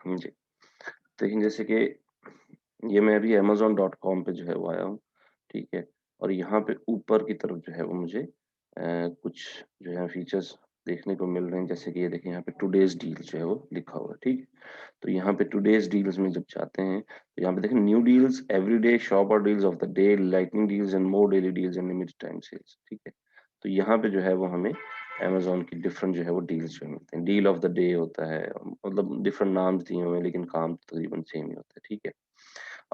जी, देखिए जैसे कि ये मैं अभी amazon.com पे जो है वो आया हूँ, ठीक है? और यहाँ पे ऊपर की तरफ जो है वो मुझे कुछ जो है फीचर्स देखने को मिल रहे हैं, जैसे कि ये देखिए यहाँ पे टुडेज़ डील जो है वो लिखा हुआ है, ठीक है? तो यहाँ पे टुडेज़ डील्स में जब जाते हैं, तो यहाँ पे देखें new deals, everyday shopper deals of the day, lightning deals and more daily deals and limited time sales, ठीक है? तो यहाँ पे जो है वो हमें अमेज़न की डिफरेंट जो है वो डील्स जो मिलते हैं। डील ऑफ द डे होता है, मतलब डिफरेंट नाम्स दिए हुए हैं लेकिन काम तकरीबन सेम ही होता है, ठीक है?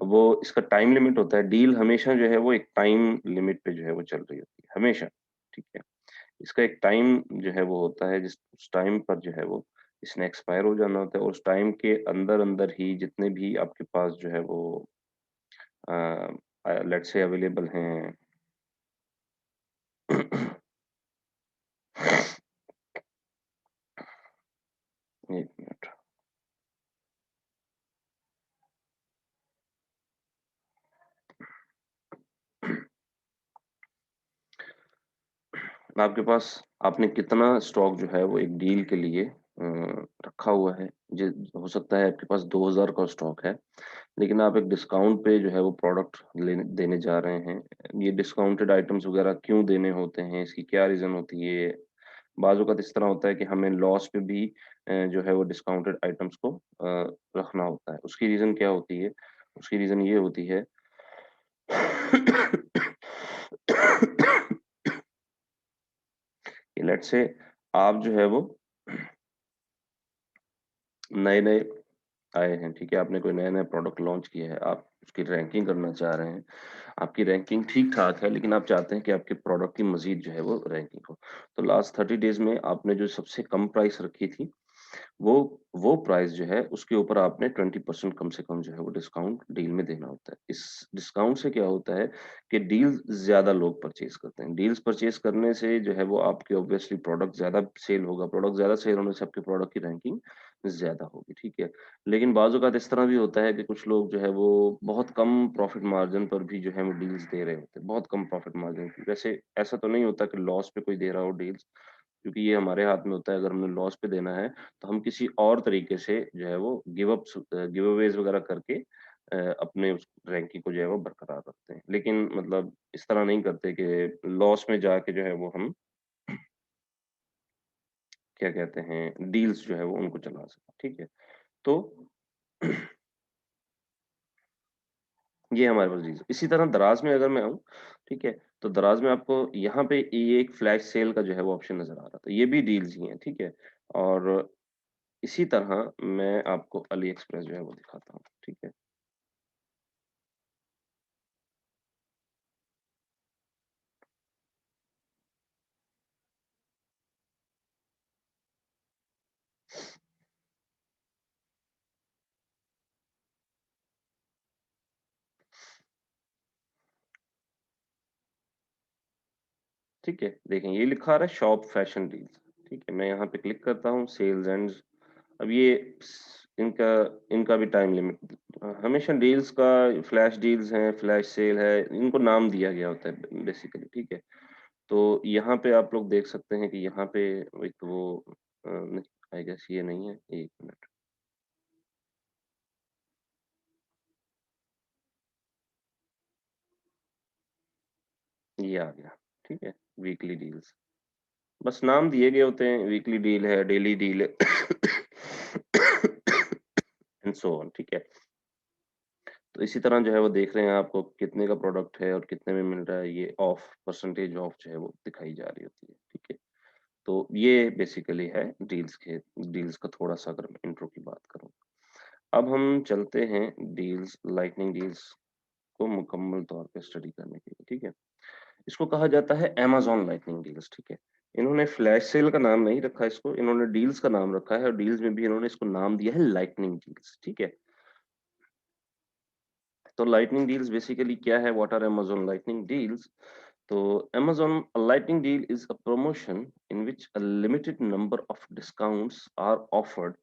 अब वो इसका टाइम लिमिट होता है, डील हमेशा जो है वो एक टाइम लिमिट पे जो है वो चल रही होती है, हमेशा, ठीक है? इसका एक टाइम जो है वो होता है, जिस उस टाइम पर जो है वो इसने एक्सपायर हो जाना होता है और उस टाइम के अंदर-अंदर ही जितने भी आपके पास जो है वो लेट्स से अवेलेबल हैं। 1 मिनट। आपके पास आपने कितना स्टॉक जो है वो एक डील के लिए रखा हुआ है। ज हो सकता है आपके पास 2000 का स्टॉक है, लेकिन आप एक डिस्काउंट पे जो है वो प्रोडक्ट लेने देने जा रहे हैं। ये डिस्काउंटेड आइटम्स वगैरह क्यों देने होते हैं? इसकी क्या रीज़न होती है? बाज़ औक़ात इस तरह होता है कि हमें लॉस पे भी जो है वो डिस्काउंटेड आइटम्स को रखना होता है। उसकी रीज़न क्या होती है? उसकी रीज़न ये होती है कि लेट्स से आप जो है वो नए-नए आए हैं, ठीक है? आपने कोई नया-नया प्रोडक्ट लॉन्च किया है, आप उसकी रैंकिंग करना चाह रहे हैं। आपकी रैंकिंग ठीक-ठाक है, लेकिन आप चाहते हैं कि आपके प्रोडक्ट की मज़ीद जो है वो रैंकिंग हो। तो लास्ट 30 डेज़ में आपने जो सबसे कम प्राइस रखी थी, वो वो प्राइस जो है उसके ऊपर आपने 20% कम से कम जो है वो डिस्काउंट डील में देना होता है। इस डिस्काउंट से क्या होता है कि डील ज़्यादा लोग परचेज़ करते हैं। डील्स परचेज़ करने से जो है वो आपके ऑब्वियसली प्रोडक्ट ज़्यादा सेल होगा। प्रोडक्ट ज़्यादा सेल होने से आपके प्रोडक्ट की रैंकिंग ज़्यादा होगी, ठीक है? लेकिन बाज़ औक़ात इस तरह भी होता है कि कुछ लोग जो है वो बहुत कम प्रॉफ़िट मार्जिन पर भी जो है वो डील्स दे रहे होते हैं, बहुत कम प्रॉफ़िट मार्जिन की। वैसे ऐसा तो नहीं होता कि लॉस पे कोई दे रहा हो डील्स, क्योंकि ये हमारे हाथ में होता है। अगर हमने लॉस पे देना है, तो हम किसी और तरीके से जो है वो गिव अवेज़ वग़ैरह करके अपने उस रैंकिंग को जो है वो बरकरार रखते हैं। लेकिन मतलब इस तरह नहीं करते कि लॉस में जाके जो है वो हम क्या कहते हैं, डील्स जो है वो उनको चला सकें, ठीक है? तो ये हमारे पास डील्स इसी तरह दराज़ में अगर मैं आऊँ, ठीक है? तो दराज़ में आपको यहाँ पे ये एक फ्लैश सेल का जो है वो ऑप्शन नज़र आ रहा था। ये भी डील्स ही हैं, ठीक है? और इसी तरह मैं आपको अली एक्सप्रेस जो है वो दिखाता हूँ, ठीक है? ठीक है? देखें ये लिखा आ रहा है शॉप फैशन डील्स, ठीक है? मैं यहाँ पे क्लिक करता हूँ सेल्स एंड्स। अब ये इनका इनका भी टाइम लिमिट हमेशा डील्स का फ्लैश डील्स हैं, फ्लैश सेल है, इनको नाम दिया गया होता है बेसिकली, ठीक है? तो यहाँ पे आप लोग देख सकते हैं कि यहाँ पे एक वो नहीं, आई गेस ये नहीं है, 1 मिनट, ये आ गया, ठीक है? Weekly deals. बस नाम दिए गए होते हैं, वीकली डील है, डेली डील है एंड सो ऑन, ठीक है? तो इसी तरह जो है वो देख रहे हैं आपको कितने का प्रोडक्ट है और कितने में मिल रहा है, ये ऑफ परसेंटेज ऑफ जो है वो दिखाई जा रही होती है, ठीक है? तो ये बेसिकली है डील्स का थोड़ा-सा अगर मैं इंट्रो की बात करूँ। अब हम चलते हैं डील्स लाइटनिंग डील्स को मुकम्मल तौर पे स्टडी करने के लिए, ठीक है? इसको कहा जाता है अमेज़न लाइटनिंग डील्स, ठीक है? इन्होंने फ्लैश सेल का नाम नहीं रखा इसको, इन्होंने डील्स का नाम रखा है और डील्स में भी इन्होंने इसको नाम दिया है लाइटनिंग डील्स, ठीक है? तो लाइटनिंग डील्स बेसिकली क्या है? What are Amazon lightning deals? तो Amazon a lightning deal is a promotion in which a limited number of discounts are offered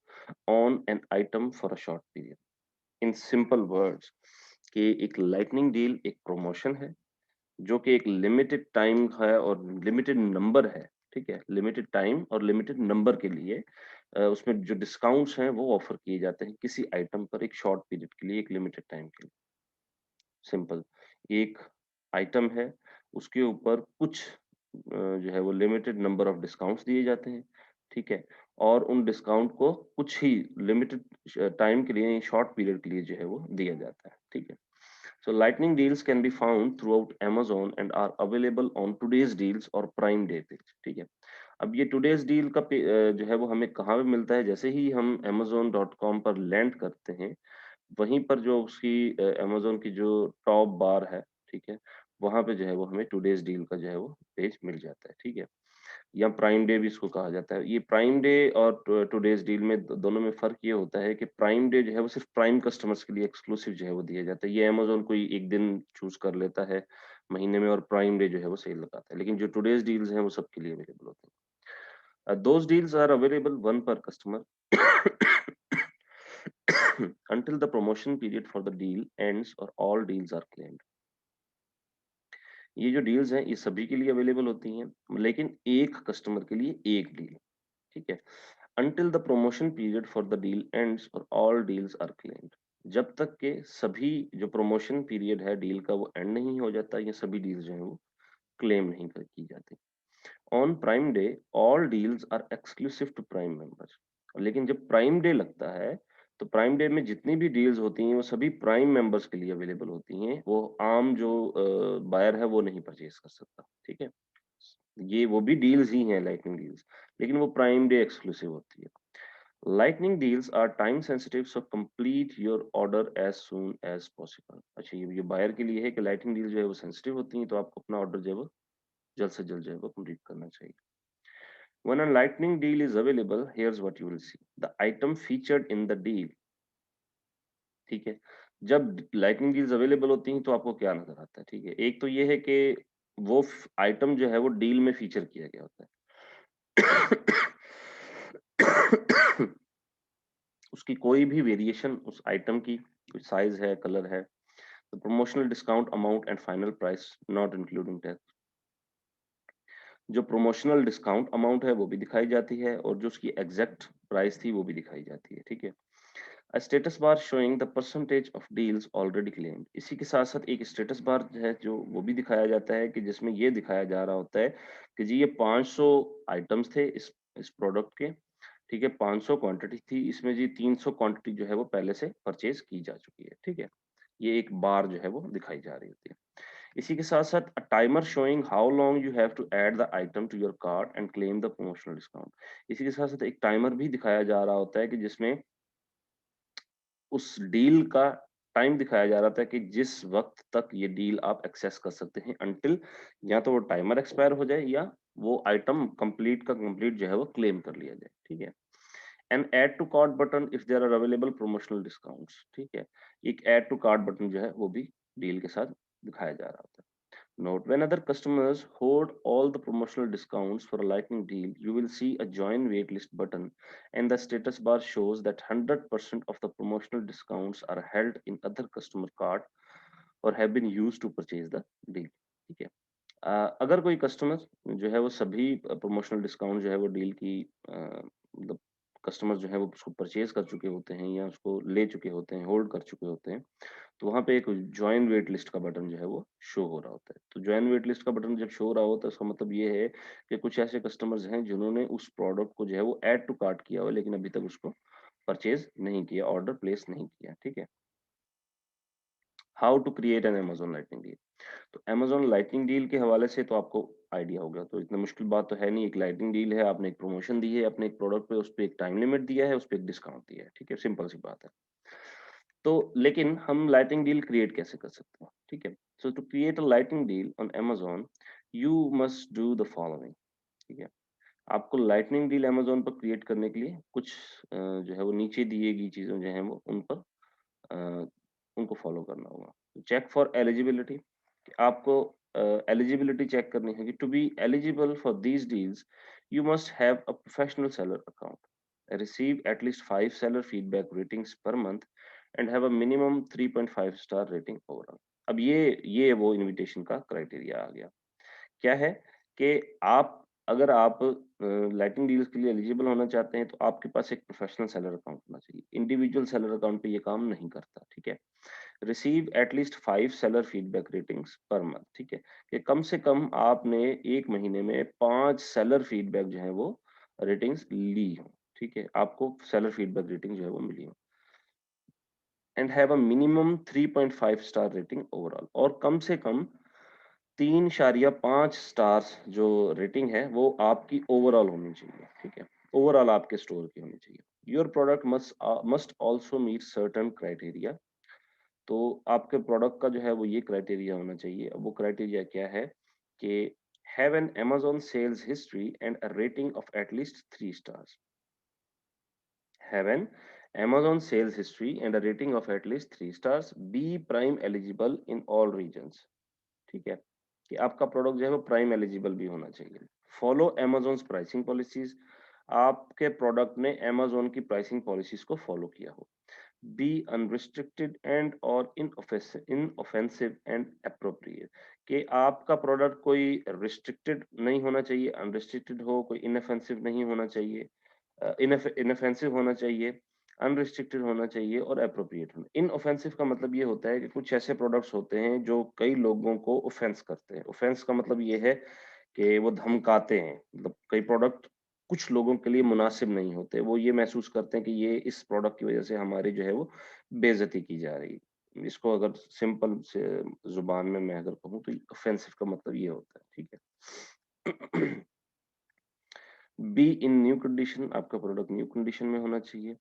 on an item for a short period. In simple words, कि एक lightning deal एक promotion है जो कि एक limited time है और limited number है, ठीक है? लिमिटेड टाइम और लिमिटेड नंबर के लिए उसमें जो डिस्काउंट्स हैं वो ऑफर किए जाते हैं किसी आइटम पर एक शॉर्ट पीरियड के लिए, एक लिमिटेड टाइम के लिए। सिंपल। एक आइटम है, उसके ऊपर कुछ जो है वो लिमिटेड नंबर ऑफ डिस्काउंट्स दिए जाते हैं, ठीक है? और उन डिस्काउंट को कुछ ही लिमिटेड टाइम के लिए, शॉर्ट पीरियड के लिए जो है वो दिया जाता है, ठीक है? So lightning deals can be found throughout Amazon and are available on today's deals और Prime Day पे, ठीक है? अब ये today's deal का जो है वो हमें कहाँ पे मिलता है? जैसे ही हम Amazon.com पर लैंड करते हैं, वहीं पर जो उसकी अमेज़न की जो टॉप बार है, ठीक है? वहाँ पे जो है वो हमें टुडेज़ डील का जो है वो पेज मिल जाता है, ठीक है? या प्राइम डे भी इसको कहा जाता है। ये प्राइम डे और टुडेज़ डील में द दोनों में फ़र्क ये होता है कि प्राइम डे जो है वो सिर्फ़ प्राइम कस्टमर्स के लिए एक्सक्लूसिव जो है वो दिया जाता है। ये अमेज़न कोई एक दिन चूज़ कर लेता है महीने में और प्राइम डे जो है वो सेल लगाता है। लेकिन जो टुडेज़ डील्स हैं वो सबके लिए अवेलेबल होते हैं। Those deals are available one per customer until the promotion period for the deal ends or all deals are claimed. ये जो डील्स हैं ये सभी के लिए अवेलेबल होती हैं, लेकिन एक कस्टमर के लिए एक डील, ठीक है? Until the promotion period for the deal ends or all deals are claimed. जब तक के सभी जो प्रमोशन पीरियड है डील का वो एंड नहीं हो जाता, ये सभी डील्स जो हैं वो क्लेम नहीं की जाती। On prime day all deals are exclusive to prime members. लेकिन जब प्राइम डे लगता है तो प्राइम डे में जितनी भी डील्स होती हैं वो सभी प्राइम मेंबर्स के लिए अवेलेबल होती हैं। वो आम जो बायर है वो नहीं परचेज कर सकता, ठीक है? ये वो भी डील्स ही हैं लाइटनिंग डील्स, लेकिन वो प्राइम डे एक्सक्लूसिव होती है। Lightning deals are time sensitive so complete your order as soon as possible. अच्छा, ये बायर के लिए है कि लाइटनिंग डील जो है वो सेंसिटिव होती हैं, तो आपको अपना ऑर्डर जो है वो जल्द से जल्द जो है वो कंप्लीट करना चाहिए। When a lightning deal is available, here's what you will see. The item featured in the deal, ठीक है? जब लाइटनिंग डील्स अवेलेबल होती हैं तो आपको क्या नज़र आता है, ठीक है? एक तो ये है कि वो आइटम जो है वो डील में फीचर किया गया होता है। उसकी कोई भी वेरिएशन उस आइटम की, कोई साइज है, कलर है, तो promotional discount amount and final price not including tax. जो प्रमोशनल डिस्काउंट अमाउंट है वो भी दिखाई जाती है और जो उसकी एग्जैक्ट प्राइस थी वो भी दिखाई जाती है, ठीक है? A status bar showing the percentage of deals already claimed। इसी के साथ साथ एक स्टेटस बार है जो वो भी दिखाया जाता है कि जिसमें ये दिखाया जा रहा होता है कि जी ये 500 आइटम्स थे इस प्रोडक्ट के, ठीक है? 500 क्वांटिटी थी, इसमें जी 300 क्वांटिटी जो है वो पहले से परचेज की जा चुकी है, ठीक है? ये एक बार जो है वो दिखाई जा रही होती है। इसी के साथ-साथ a timer showing how long you have to add the item to your cart and claim the promotional discount. इसी के साथ-साथ एक टाइमर भी दिखाया जा रहा होता है कि जिसमें उस डील का टाइम दिखाया जा रहा था कि जिस वक़्त तक ये डील आप एक्सेस कर सकते हैं अंटिल या तो वो टाइमर एक्सपायर हो जाए या वो आइटम कंप्लीट का कंप्लीट जो है वो क्लेम कर लिया जाए, ठीक है? And add to cart button if there are available promotional discounts, ठीक है? एक ऐड टू कार्ट बटन जो है वो भी डील के साथ दिखाया जा रहा होता है। Note: when other customers hoard all the promotional discounts for a lightning deal, you will see a join waitlist button, and the status bar shows that 100% of the promotional discounts are held in other customer cart or have been used to purchase the deal. ठीक है? अगर कोई customer जो है वो सभी promotional discount जो है वो डील की मतलब कस्टमर जो है वो उसको परचेज कर चुके होते हैं या उसको ले चुके होते हैं, होल्ड कर चुके होते हैं, तो वहाँ पे एक जॉइन वेट लिस्ट का बटन जो है वो शो हो रहा होता है। तो जॉइन वेट लिस्ट का बटन जब शो हो रहा होता है उसका मतलब ये है कि कुछ ऐसे कस्टमर्स हैं जिन्होंने उस प्रोडक्ट को जो है वो ऐड टू कार्ट किया हुआ है लेकिन अभी तक उसको परचेज नहीं किया, ऑर्डर प्लेस नहीं किया, ठीक है? How to create an Amazon lightning deal. तो अमेज़न लाइटनिंग डील के हवाले से तो आपको आइडिया हो गया, तो इतना मुश्किल बात तो है नहीं। एक लाइटनिंग डील है, आपने एक प्रमोशन दी है अपने एक प्रोडक्ट पे, उस पे एक टाइम लिमिट दिया है, उस पे एक डिस्काउंट दिया है, ठीक है? सिंपल सी बात है। तो लेकिन हम लाइटिंग डील क्रिएट कैसे कर सकते हैं, ठीक है? So to create a lighting deal on Amazon you must do the following, ठीक है? आपको लाइटनिंग डील अमेज़न पर क्रिएट करने के लिए कुछ जो है वो नीचे दिए गई चीज़ें जो हैं वो उन पर अ, उनको फॉलो करना होगा। चेक फॉर एलिजिबिलिटी, आपको एलिजिबिलिटी चेक करनी है कि to be eligible for these deals you must have a professional seller account, receive at least 5 seller feedback ratings per month and have a minimum 3.5 star rating overall. अब ये वो invitation का criteria आ गया। क्या है कि आप अगर आप लाइटिंग डील्स के लिए एलिजिबल होना चाहते हैं तो आपके पास एक प्रोफेशनल सेलर अकाउंट होना चाहिए। इंडिविजुअल सेलर अकाउंट पे ये काम नहीं करता, ठीक है? Receive at least 5 seller feedback ratings per month, ठीक है? कि कम से कम आपने 1 महीने में 5 सेलर फीडबैक जो है वो रेटिंग्स ली हो, ठीक है? आपको सेलर फीडबैक रेटिंग जो है वो मिली हो। And have a minimum 3.5 star rating overall, और कम से कम 3.5 स्टार्स जो रेटिंग है वो आपकी ओवरऑल होनी चाहिए, ठीक है? ओवरऑल आपके स्टोर की होनी चाहिए। Your product must also meet certain criteria. तो आपके प्रोडक्ट का जो है वो ये क्राइटेरिया होना चाहिए। अब वो क्राइटेरिया क्या है कि have an Amazon sales history and a rating of at least 3 stars. Have an Amazon sales history and a rating of at least 3 stars. Be Prime eligible in all regions. ठीक है, कि आपका प्रोडक्ट जो है वो प्राइम एलिजिबल भी होना चाहिए। Follow Amazon's pricing policies. आपके प्रोडक्ट ने Amazon की प्राइसिंग पॉलिसीज को फॉलो किया हो। बी अनरिस्ट्रिक्टेड एंड और इनऑफेंसिव एंड एप्रोप्रिएट, कि आपका प्रोडक्ट कोई रिस्ट्रिक्टेड नहीं होना चाहिए, अनरिस्ट्रिक्टेड हो, कोई इनऑफेंसिव नहीं होना चाहिए, इनऑफेंसिव होना चाहिए, अनरिस्ट्रिक्टेड होना चाहिए और एप्रोप्रिएट होना। इनऑफेंसिव का मतलब ये होता है कि कुछ ऐसे प्रोडक्ट्स होते हैं जो कई लोगों को ऑफेंस करते हैं। ऑफेंस का मतलब ये है कि वो धमकाते हैं। मतलब कई प्रोडक्ट कुछ लोगों के लिए मुनासिब नहीं होते। वो ये महसूस करते हैं कि ये इस प्रोडक्ट की वजह से हमारी जो है वो बेइज्जती की जा रही है। इसको अगर सिंपल से ज़ुबान में मैं अगर कहूँ तो ऑफेंसिव का मतलब ये होता है, ठीक है? बी इन न्यू कंडीशन, आपका प्रोडक्ट न्यू कंडीशन में होना चाहिए।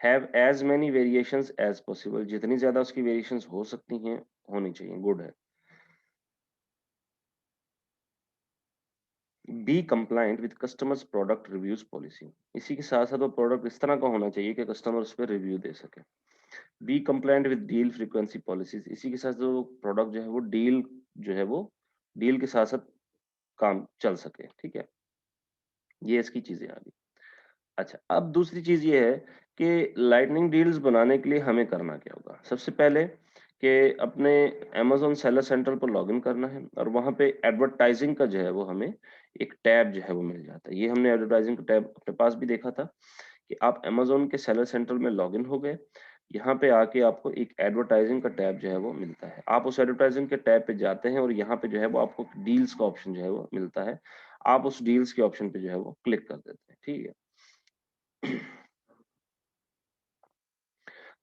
Have as many variations as possible, जितनी ज्यादा उसकी वेरिएशंस हो सकती हैं होनी चाहिए, गुड है। Be compliant with customers product reviews policy, इसी के साथ साथ वो प्रोडक्ट इस तरह का होना चाहिए कि कस्टमर उस पर रिव्यू दे सके। Be compliant with deal frequency policies, इसी के साथ जो प्रोडक्ट जो है वो डील जो है वो डील के साथ साथ काम चल सके, ठीक है? ये इसकी चीजें आ गई। अच्छा, अब दूसरी चीज़ ये है कि लाइटनिंग डील्स बनाने के लिए हमें करना क्या होगा? सबसे पहले कि अपने अमेज़न सेलर सेंटर पर लॉगिन करना है और वहाँ पे एडवर्टाइज़िंग का जो है वो हमें एक टैब जो है वो मिल जाता है। ये हमने एडवर्टाइज़िंग का टैब अपने पास भी देखा था कि आप अमेज़न के सेलर सेंटर में लॉगिन हो गए, यहाँ पे आके आपको एक एडवर्टाइज़िंग का टैब जो है वो मिलता है। आप उस एडवर्टाइज़िंग के टैब पे जाते हैं और यहाँ पे जो है वो आपको डील्स का ऑप्शन जो है वो मिलता है। आप उस डील्स के ऑप्शन पे जो है वो क्लिक कर देते हैं, ठीक है?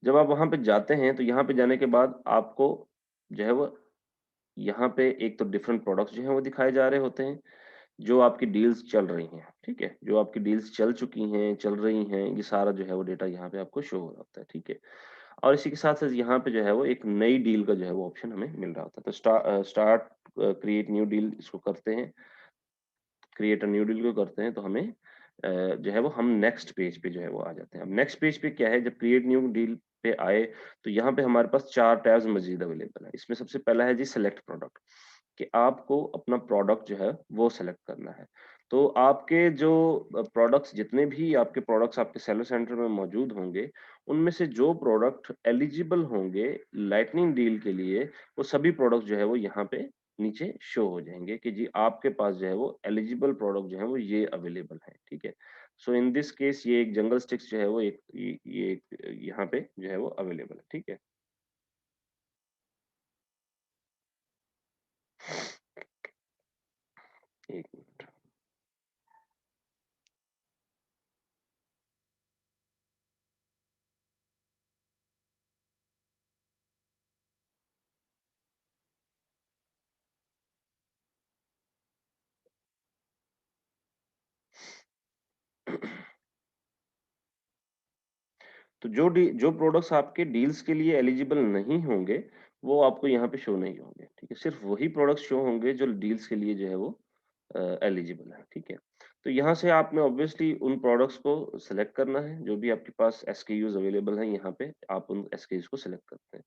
जब आप वहाँ पे जाते हैं, तो यहाँ पे जाने के बाद आपको जो है वो यहाँ पे एक तो डिफरेंट प्रोडक्ट्स जो हैं वो दिखाए जा रहे होते हैं, जो आपकी डील्स चल रही हैं, ठीक है? जो आपकी डील्स चल चुकी हैं, चल रही हैं, ये सारा जो है वो डेटा यहाँ पे आपको शो हो रहा होता है, ठीक है? और इसी के साथ-साथ यहाँ पे जो है वो एक नई डील का जो है वो ऑप्शन हमें मिल रहा होता है। तो स्टार्ट क्रिएट न्यू डील इसको करते हैं, क्रिएट अ न्यू डील को करते हैं तो हमें जो है वो हम नेक्स्ट पेज पे जो है वो आ जाते हैं। अब नेक्स्ट पेज पे क्या है, जब क्रिएट न्यू डील पे आए तो यहाँ पे हमारे पास 4 टैब्स मज़ीद अवेलेबल है। इसमें सबसे पहला है जी सेलेक्ट प्रोडक्ट, कि आपको अपना प्रोडक्ट जो है वो सेलेक्ट करना है। तो आपके जो प्रोडक्ट्स जितने भी आपके प्रोडक्ट्स आपके सेलर सेंटर में मौजूद होंगे, उनमें से जो प्रोडक्ट एलिजिबल होंगे लाइटनिंग डील के लिए, वो सभी प्रोडक्ट जो है वो यहाँ पे नीचे शो हो जाएँगे कि जी आपके पास जो है वो एलिजिबल प्रोडक्ट जो है वो ये अवेलेबल है, ठीक है? सो इन दिस केस ये एक जंगल स्टिक्स जो है वो एक ये एक यहाँ पे जो है वो अवेलेबल है, ठीक है? एक मिनट। तो जो प्रोडक्ट्स आपके डील्स के लिए एलिजिबल नहीं होंगे, वो आपको यहाँ पे शो नहीं होंगे, ठीक है? सिर्फ वही प्रोडक्ट्स शो होंगे जो डील्स के लिए जो है वो एलिजिबल है, ठीक है? तो यहाँ से आपने ऑब्वियसली उन प्रोडक्ट्स को सेलेक्ट करना है, जो भी आपके पास एसकेयूज़ अवेलेबल हैं यहाँ पे, आप उन एसकेयूज़ को सेलेक्ट करते हैं।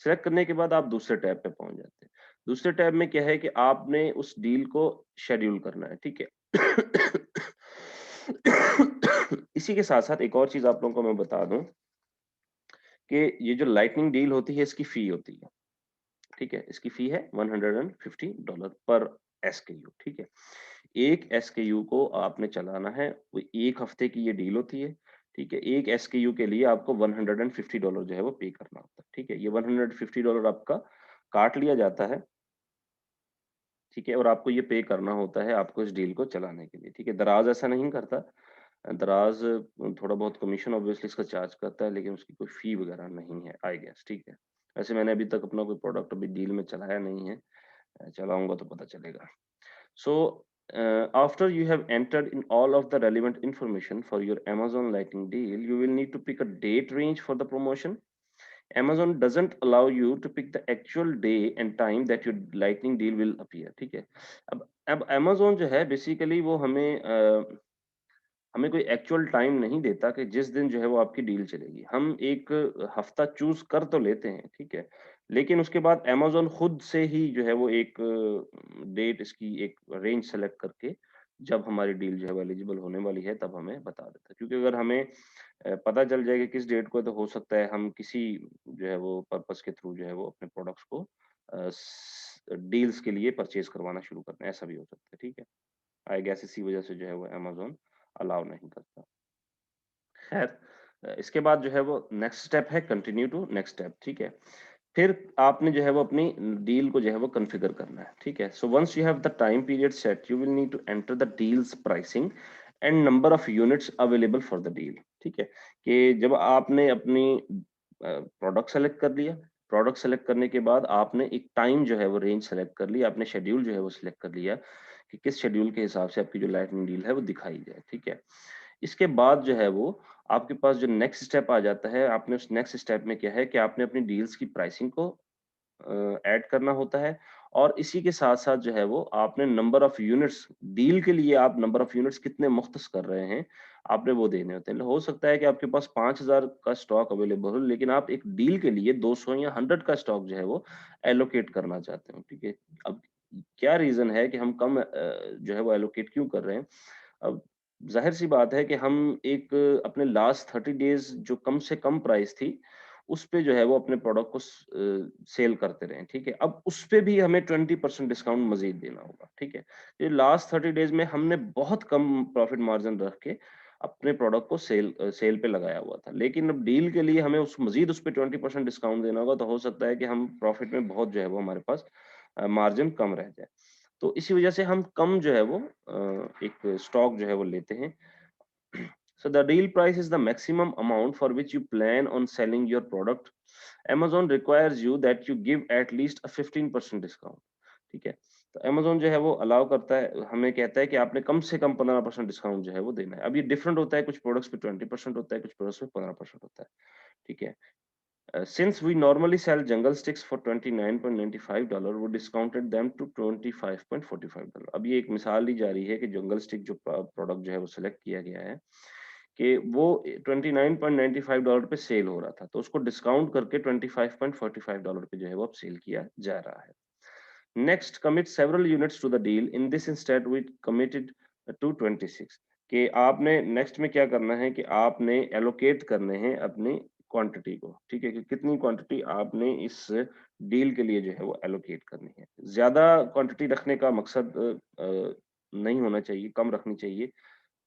सेलेक्ट करने के बाद आप दूसरे टैब पे पहुँच जाते हैं। दूसरे टैब में क्या है कि आपने उस डील को शेड्यूल करना है, ठीक है? इसी के साथ-साथ एक और चीज़ आप लोगों को मैं बता दूँ कि ये जो लाइटनिंग डील होती है इसकी फी होती है, ठीक है? इसकी फी है $150 पर एसकेयू, ठीक है? एक एसकेयू को आपने चलाना है, वो 1 हफ्ते की ये डील होती है, ठीक है? एक एसकेयू के लिए आपको $150 जो है वो पे करना होता है, ठीक है? ये $150 आपका काट लिया जाता है, ठीक है? और आपको ये पे करना होता है आपको इस डील को चलाने के लिए, ठीक है? दराज़ ऐसा नहीं करता। दराज़ थोड़ा बहुत कमीशन ऑब्वियसली इसका चार्ज करता है, लेकिन उसकी कोई फ़ी वगैरह नहीं है, आई गेस, ठीक है? वैसे मैंने अभी तक अपना कोई प्रोडक्ट अभी डील में चलाया नहीं है, चलाऊँगा तो पता चलेगा। So, after you have entered in all of the relevant information for your Amazon Lightning deal, you will need to pick a date range for the promotion. Amazon doesn't allow you to pick the actual day and time that your Lightning deal will appear. ठीक है? अब Amazon जो है basically वो हमें कोई actual time नहीं देता कि जिस दिन जो है वो आपकी डील चलेगी। हम एक हफ्ता चूज़ कर तो लेते हैं, ठीक है? लेकिन उसके बाद अमेज़न खुद से ही जो है वो एक डेट इसकी एक रेंज सेलेक्ट करके जब हमारी डील जो है वो एलिजिबल होने वाली है तब हमें बता देता है। क्योंकि अगर हमें पता चल जाए कि किस डेट को है तो हो सकता है हम किसी जो है वो पर्पज़ के थ्रू जो है वो अपने प्रोडक्ट्स को डील्स के लिए परचेज़ करवाना शुरू कर दें, ऐसा भी हो सकता है, ठीक है? आई गेस इसी वजह से जो है वो अमेज़न अलाउ नहीं करता। खैर इसके बाद जो है वो नेक्स्ट स्टेप है कंटिन्यू टू नेक्स्ट स्टेप, ठीक है? फिर आपने जो है वो अपनी डील को जो है वो कॉन्फ़िगर करना है, ठीक है? So once you have the time period set, you will need to enter the deals pricing and number of units available for the deal, ठीक है? कि जब आपने अपनी प्रोडक्ट सेलेक्ट कर लिया, प्रोडक्ट सेलेक्ट करने के बाद आपने एक टाइम जो है वो रेंज सेलेक्ट कर लिया, आपने शेड्यूल जो है वो सिलेक्ट कर लिया कि किस शेड्यूल के हिसाब से आपकी जो लाइटनिंग डील है वो दिखाई जाए, ठीक है? इसके बाद जो है वो आपके पास जो नेक्स्ट स्टेप आ जाता है, आपने उस नेक्स्ट स्टेप में क्या है कि आपने अपनी डील्स की प्राइसिंग को ऐड करना होता है और इसी के साथ-साथ जो है वो आपने नंबर ऑफ यूनिट्स डील के लिए आप नंबर ऑफ यूनिट्स कितने मुख्तस कर रहे हैं, आपने वो देने होते हैं। हो सकता है कि आपके पास 5000 का स्टॉक अवेलेबल हो, लेकिन आप एक डील के लिए 200 या 100 का स्टॉक जो है वो एलोकेट करना चाहते हो, ठीक है? अब क्या रीज़न है कि हम कम जो है वो एलोकेट क्यों कर रहे हैं? अब ज़ाहिर-सी बात है कि हम एक अपने लास्ट 30 डेज़ जो कम से कम प्राइस थी, उस पे जो है वो अपने प्रोडक्ट को सेल करते रहें, ठीक है? अब उस पे भी हमें 20% डिस्काउंट मज़ीद देना होगा, ठीक है? ये लास्ट 30 डेज़ में हमने बहुत कम प्रॉफिट मार्जिन रख के अपने प्रोडक्ट को सेल पे लगाया हुआ था। लेकिन अब डील के लिए हमें उस पे 20% डिस्काउंट देना होगा, तो हो सकता है कि हम प्रॉफिट में बहुत जो है वो हमारे पास मार्जिन कम रह जाए। तो इसी वजह से हम कम जो है वो एक स्टॉक जो है वो लेते हैं। So the deal price is the maximum amount for which you plan on selling your product. Amazon requires you that you give at least a 15% discount. ठीक है? तो Amazon जो है वो अलाउ करता है, हमें कहता है कि आपने कम से कम 15% डिस्काउंट जो है वो देना है। अब ये डिफरेंट होता है, कुछ प्रोडक्ट्स पे 20% होता है, कुछ प्रोडक्ट्स पे 15% होता है। ठीक है? Since we normally sell jungle sticks for $29.95, we discounted them to $25.45. अब ये एक मिसाल दी जा रही है कि जंगल स्टिक जो प्रोडक्ट जो है वो सिलेक्ट किया गया है कि वो $29.95 पे सेल हो रहा था, तो उसको डिस्काउंट करके $25.45 पे जो है वो अब सेल किया जा रहा है। Next, commit several units to the deal. In this instead, we committed to 26. कि आपने नेक्स्ट में क्या करना है कि आपने एलोकेट करने हैं अपनी क्वांटिटी को, ठीक है? कि कितनी क्वांटिटी आपने इस डील के लिए जो है वो एलोकेट करनी है। ज़्यादा क्वांटिटी रखने का मकसद नहीं होना चाहिए, कम रखनी चाहिए।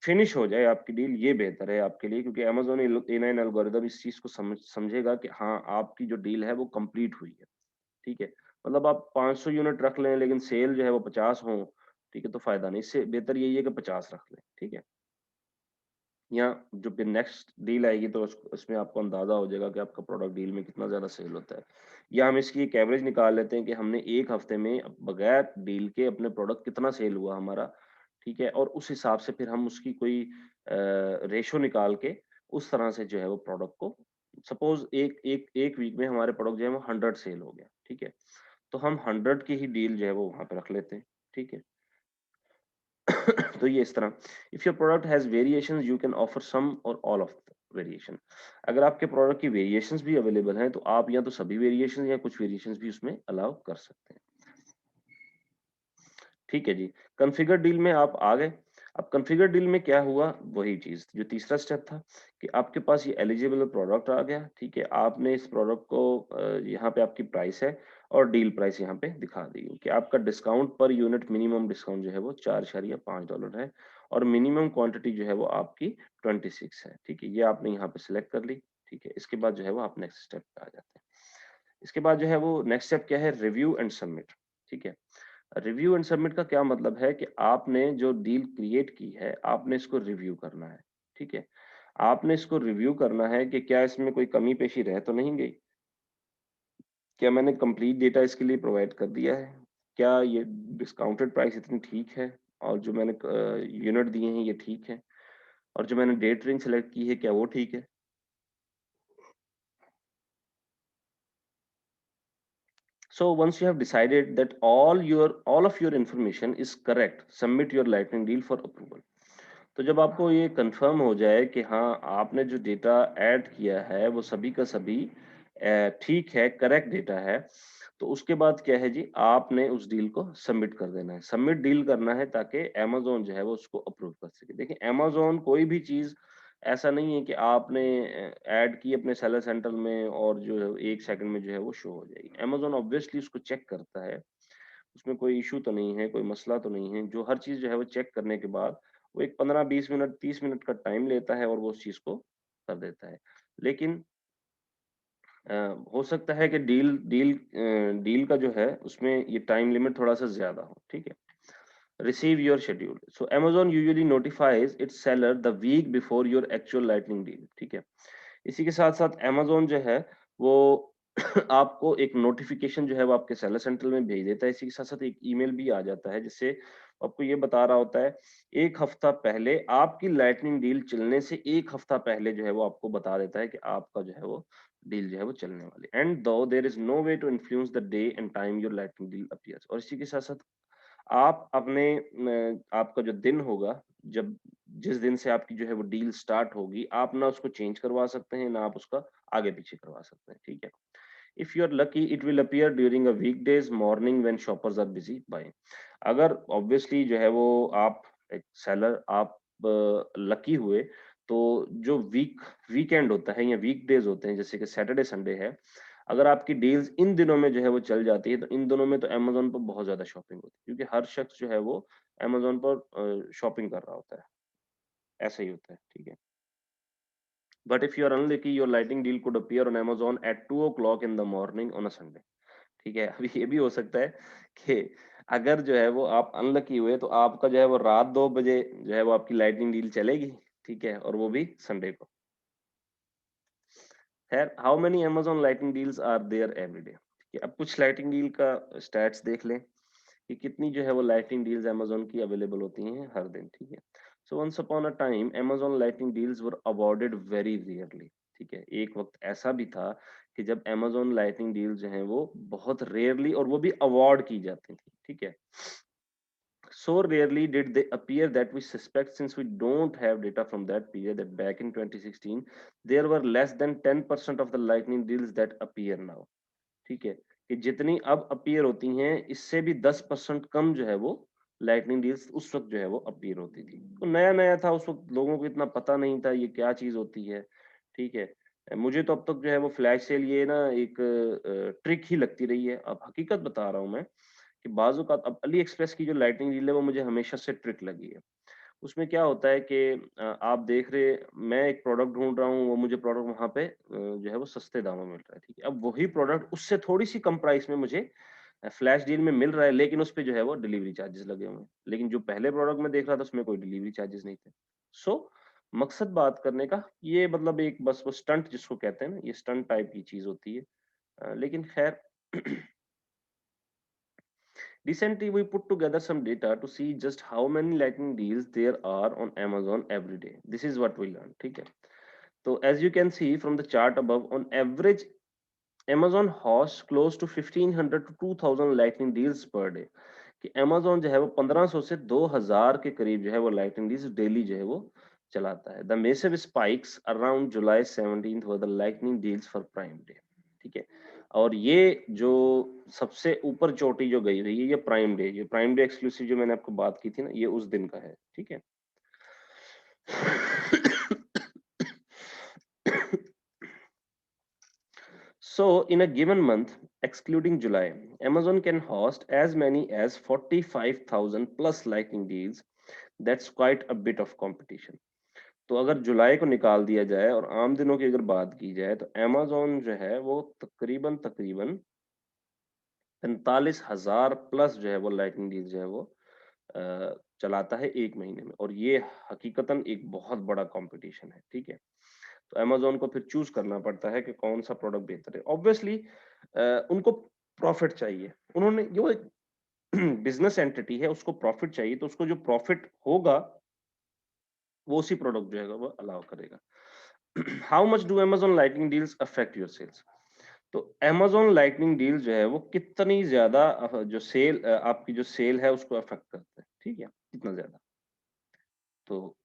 फिनिश हो जाए आपकी डील, ये बेहतर है आपके लिए, क्योंकि अमेज़न ए9 एल्गोरिदम इस चीज़ को समझेगा कि हाँ, आपकी जो डील है वो कंप्लीट हुई है। ठीक है? मतलब आप 500 यूनिट रख लें लेकिन सेल जो है वो 50 हो, ठीक है? तो फ़ायदा नहीं, इससे बेहतर यही है कि 50 रख लें, ठीक है? या जो फिर नेक्स्ट डील आएगी तो उसमें आपको अंदाज़ा हो जाएगा कि आपका प्रोडक्ट डील में कितना ज़्यादा सेल होता है। या हम इसकी एक एवरेज निकाल लेते हैं कि हमने 1 हफ्ते में बगैर डील के अपने प्रोडक्ट कितना सेल हुआ हमारा, ठीक है? और उस हिसाब से फिर हम उसकी कोई रेशो निकाल के उस तरह से जो है वो प्रोडक्ट को सपोज़ एक वीक में हमारे प्रोडक्ट जो है वो 100 सेल हो गया, ठीक है? तो हम 100 की ही डील जो है वो वहाँ पे रख लेते हैं, ठीक है? तो ये इस तरह if your product has variations you can offer some or all of variation. अगर आपके प्रोडक्ट की वेरिएशंस भी अवेलेबल हैं तो आप या तो सभी वेरिएशंस या कुछ वेरिएशंस भी उसमें अलाउ कर सकते हैं। ठीक है जी, कॉन्फ़िगर डील में आप आ गए। अब कॉन्फ़िगर डील में क्या हुआ, वही चीज़ जो तीसरा स्टेप था कि आपके पास ये एलिजिबल प्रोडक्ट आ गया, ठीक है। आपने इस प्रोडक्ट को यहाँ पे आपकी प्राइस है और डील प्राइस यहाँ पे दिखा दी कि आपका discount per unit minimum discount जो है वो $4.5 है और मिनिमम क्वांटिटी जो है वो आपकी 26 है, ठीक है। ये आपने यहाँ पे सिलेक्ट कर ली, ठीक है। इसके बाद जो है वो आप नेक्स्ट स्टेप पे आ जाते हैं। इसके बाद जो है वो नेक्स्ट स्टेप क्या है, रिव्यू एंड सबमिट, ठीक है। रिव्यू एंड सबमिट का क्या मतलब है कि आपने जो डील क्रिएट की है, आपने इसको रिव्यू करना है, ठीक है। आपने इसको रिव्यू करना है कि क्या इसमें कोई कमी पेशी रह तो नहीं गई? क्या मैंने कंप्लीट डेटा इसके लिए प्रोवाइड कर दिया है? क्या ये डिस्काउंटेड प्राइस इतनी ठीक है? और जो मैंने यूनिट दिए हैं ये ठीक है? और जो मैंने डेट रेंज सेलेक्ट की है क्या वो ठीक है? So once you have decided that all of your information is correct, submit your lightning deal for approval. तो जब आपको ये कंफर्म हो जाए कि हाँ आपने जो डेटा ऐड किया है वो सभी का सभी ठीक है, करेक्ट डेटा है, तो उसके बाद क्या है जी, आपने उस डील को सबमिट कर देना है। सबमिट डील करना है ताकि अमेज़न जो है वो उसको अप्रूव कर सके। देखिए अमेज़न कोई भी चीज़ ऐसा नहीं है कि आपने ऐड की अपने सेलर सेंटर में और जो है 1 सेकंड में जो है वो शो हो जाएगी। अमेज़न ऑब्वियसली उसको चेक करता है, उसमें कोई इश्यू तो नहीं है, कोई मसला तो नहीं है। जो हर चीज़ जो है वो चेक करने के बाद वो एक 15-20 मिनट, 30 मिनट का टाइम लेता है और वो उस चीज़ को कर देता है। लेकिन अ, हो सकता है कि डील का जो है उसमें ये टाइम लिमिट थोड़ा-सा ज़्यादा हो, ठीक है? Receive your schedule. So Amazon usually notifies its seller the week before your actual lightning deal, ठीक है? इसी के साथ-साथ अमेज़न जो है वो आपको एक नोटिफ़िकेशन जो है वो आपके सेलर सेंटर में भेज देता है। इसी के साथ-साथ एक ईमेल भी आ जाता है जिससे आपको ये बता रहा होता है 1 हफ्ता पहले आपकी लाइटनिंग डील चलने से 1 हफ्ता पहले जो है वो आपको बता देता है कि आपका जो है वो डील जो है वो चलने वाली है। And though there is no way to influence the day and time your lightning deal appears. और इसी के साथ-साथ आप अपने आपका जो दिन होगा, जब जिस दिन से आपकी जो है वो डील स्टार्ट होगी, आप ना उसको चेंज करवा सकते हैं, ना आप उसका आगे-पीछे करवा सकते हैं, ठीक है? If you are lucky it will appear during a weekdays morning when shoppers are busy buying. अगर ऑब्वियसली जो है वो आप एक सेलर आप लकी हुए, तो जो वीकेंड होता है या वीकडेज होते हैं, जैसे कि सैटरडे, संडे है, अगर आपकी डील्स इन दिनों में जो है वो चल जाती है, तो इन दिनों में तो अमेज़न पर बहुत ज़्यादा शॉपिंग होती है, क्योंकि हर शख्स जो है वो अमेज़न पर शॉपिंग कर रहा होता है। ऐसा ही होता है, ठीक है? But if you are unlucky your lighting deal could appear on Amazon at 2 o'clock in the morning on a Sunday. ठीक है? अभी ये भी हो सकता है कि अगर जो है वो आप अनलकी हुए, तो आपका जो है वो रात 2 बजे जो है वो आपकी लाइटिंग डील चलेगी, ठीक है? और वो भी संडे को। खैर, how many Amazon lighting deals are there every day? ठीक है, अब कुछ लाइटिंग डील का स्टैट्स देख लें कि कितनी जो है वो लाइटिंग डील्स अमेज़न की अवेलेबल होती हैं हर दिन, ठीक है? So once upon a time Amazon lighting deals were awarded very rarely, ठीक है? एक वक़्त ऐसा भी था कि जब अमेज़न लाइटिंग डील्स जो हैं वो बहुत रेयरली और वो भी अवॉर्ड की जाती थी, ठीक है? So rarely did they appear that we suspect, since we don't have data from that period, that back in 2016 there were less than 10% of the lightning deals that appear now. ठीक है, कि जितनी अब अपीयर होती हैं इससे भी 10% कम जो है वो लाइटनिंग डील्स उस वक्त जो है वो अपीयर होती थी। तो नया नया था, उस वक्त लोगों को इतना पता नहीं था ये क्या चीज होती है, ठीक है। मुझे तो अब तक जो है वो फ्लैश सेल ये ना एक ट्रिक ही लगती रही है। अब हकीकत बता रहा हूँ मैं कि बाजू का अब अली एक्सप्रेस की जो लाइटनिंग डील है वो मुझे हमेशा से ट्रिक लगी है। उसमें क्या होता है कि आप देख रहे, मैं एक प्रोडक्ट ढूँढ रहा हूँ, वो मुझे प्रोडक्ट वहाँ पे जो है वो सस्ते दामों में मिल रहा है, ठीक है। अब वही प्रोडक्ट उससे थोड़ी-सी कम प्राइस में मुझे फ्लैश डील में मिल रहा है, लेकिन उसपे जो है वो डिलीवरी चार्जेस लगे हुए हैं। लेकिन जो पहले प्रोडक्ट मैं देख रहा था उसमें कोई डिलीवरी चार्जेस नहीं थे। सो मकसद बात करने का ये मतलब एक बस वो स्टंट जिसको कहते हैं ना, ये स्टंट टाइप की चीज़ होती है। लेकिन खैर recently we put together some data to see just how many lightning deals there are on Amazon every day. This is what we learned, ठीक है। So as you can see from the chart above, on average Amazon hosts close to 1500 to 2000 lightning deals per day। कि Amazon जो है वो 1500 से 2000 के करीब जो है वो lightning deals डेली जो है वो चलाता है। The massive spikes around July 17th were the lightning deals for Prime Day, ठीक है। और ये जो सबसे ऊपर चोटी जो गई हुई है ये प्राइम डे एक्सक्लूसिव जो मैंने आपको बात की थी ना, ये उस दिन का है, ठीक है। So in a given month, excluding July, Amazon can host as many as 45,000 plus lightning deals. That's quite a bit of competition. तो अगर जुलाई को निकाल दिया जाए और आम दिनों की अगर बात की जाए तो Amazon जो है वो तकरीबन तकरीबन 45,000 प्लस जो है वो लाइटनिंग डील जो है वो चलाता है एक महीने में, और ये हकीकतन एक बहुत बड़ा कंपटीशन है। ठीक है, तो अमेज़न को फिर चूज करना पड़ता है कि कौन सा प्रोडक्ट बेहतर है। ऑब्वियसली उनको प्रॉफिट चाहिए, उन्होंने जो एक बिजनेस एंटिटी है उसको प्रॉफिट चाहिए, तो उसको जो प्रॉफिट होगा वो उसी प्रोडक्ट जो है वो अलाउ करेगा। How much do Amazon lightning deals affect your sales? तो Amazon लाइटनिंग डील जो है वो कितनी ज्यादा जो सेल आपकी जो सेल है उसको अफेक्ट करता है, ठीक है, कितना ज्यादा। तो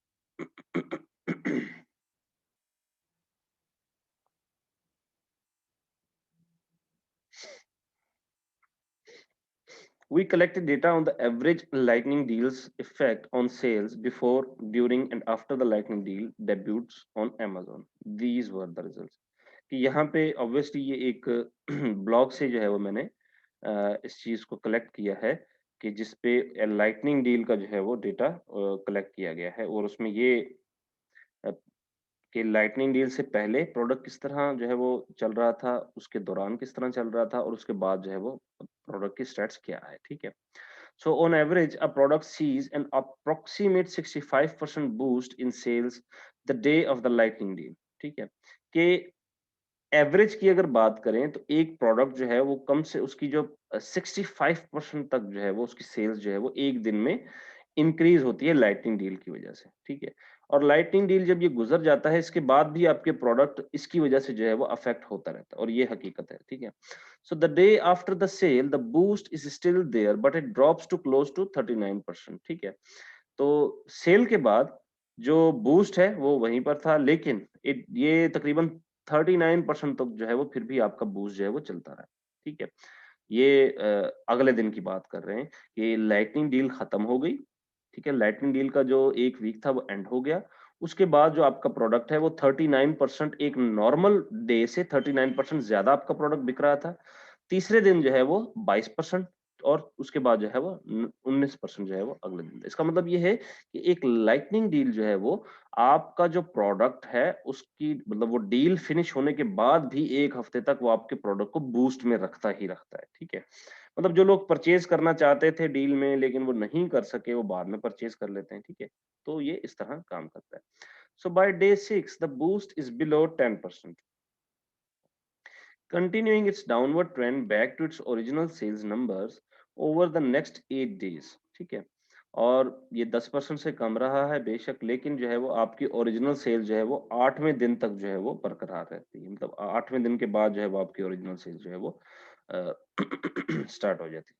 we collected data on the average lightning deals effect on sales before, during and after the lightning deal debuts on Amazon. These were the results. कि यहाँ पे ऑब्वियसली ये एक ब्लॉग से जो है वो मैंने इस चीज को कलेक्ट किया है कि जिसपे लाइटनिंग डील का जो है वो डेटा कलेक्ट किया गया है, और उसमें ये अ, कि लाइटनिंग डील से पहले प्रोडक्ट किस तरह जो है वो चल रहा था, उसके दौरान किस तरह चल रहा था, और उसके बाद जो है वो प्रोडक्ट की स्टेट्स क्या है। ठीक है, so on average a product sees an approximate 65% boost in sales the day of the lightning deal। ठीक है, कि एवरेज की अगर बात करें तो एक प्रोडक्ट जो है वो कम से उसकी जो 65% तक जो है वो उसकी सेल्स जो है वो एक दिन में इंक्रीज होती है लाइटनिंग डील की वजह से। ठीक है, और लाइटनिंग डील जब ये गुजर जाता है इसके बाद भी आपके प्रोडक्ट इसकी वजह से जो है वो अफेक्ट होता रहता है, और ये हकीकत है। ठीक है, so the day after the sale the boost is still there but it drops to close to 39%। ठीक है, तो सेल के बाद जो बूस्ट है वो वहीं पर था, लेकिन ये तकरीबन 39% तक जो है वो फिर भी आपका बूस्ट जो है वो चलता रहा। ठीक है, ये अगले दिन की बात कर रहे हैं कि लाइटनिंग डील खत्म हो गई। ठीक है, लाइटनिंग डील का जो एक वीक था वो एंड हो गया। उसके बाद जो आपका प्रोडक्ट है वो 39%, एक नॉर्मल डे से 39% ज्यादा आपका प्रोडक्ट बिक रहा था। तीसरे दिन जो है वो 22%, और उसके बाद जो है वो 19% जो है वो अगले दिन। इसका मतलब ये है कि एक लाइटनिंग डील जो है वो आपका जो प्रोडक्ट है उसकी मतलब वो डील फिनिश होने के बाद भी एक हफ्ते तक वो आपके प्रोडक्ट को बूस्ट में रखता ही रखता है। ठीक है, मतलब जो लोग परचेज करना चाहते थे डील में लेकिन वो नहीं कर सके, वो बाद में परचेज कर लेते हैं। ठीक है, तो ये इस तरह काम करता है। So by day 6 the boost is below 10%, continuing its downward trend back to its original sales numbers over the next 8 days। ठीक है, और ये 10% से कम रहा है बेशक, लेकिन जो है वो आपकी ओरिजिनल सेल जो है वो 8वें दिन तक जो है वो बरकरार रहती है। मतलब 8वें दिन के बाद जो है वो आपकी ओरिजिनल सेल जो है वो स्टार्ट हो जाती है।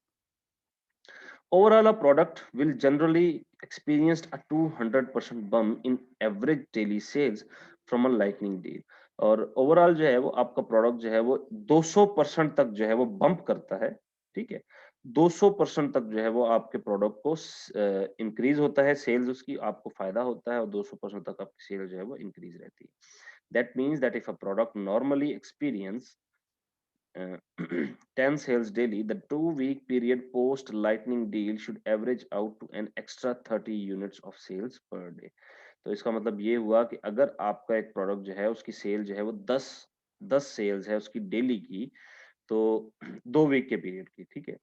Overall, a product will generally experience a 200% bump in average daily sales from a lightning deal। और ओवरऑल जो है वो आपका प्रोडक्ट जो है वो 200% तक जो है वो बम्प करता है। ठीक है, 200% तक जो है वो आपके प्रोडक्ट को इंक्रीज होता है सेल्स, उसकी आपको फायदा होता है, और 200% तक आपकी सेल जो है वो इंक्रीज रहती है। That means that if a product normally experience uh, 10 sales daily, the 2-week period post lightning deal should average out to an extra 30 units of sales per day। तो इसका मतलब ये हुआ कि अगर आपका एक प्रोडक्ट जो है उसकी सेल जो है वो 10 सेल्स है उसकी डेली की, तो 2 वीक के पीरियड की। ठीक है,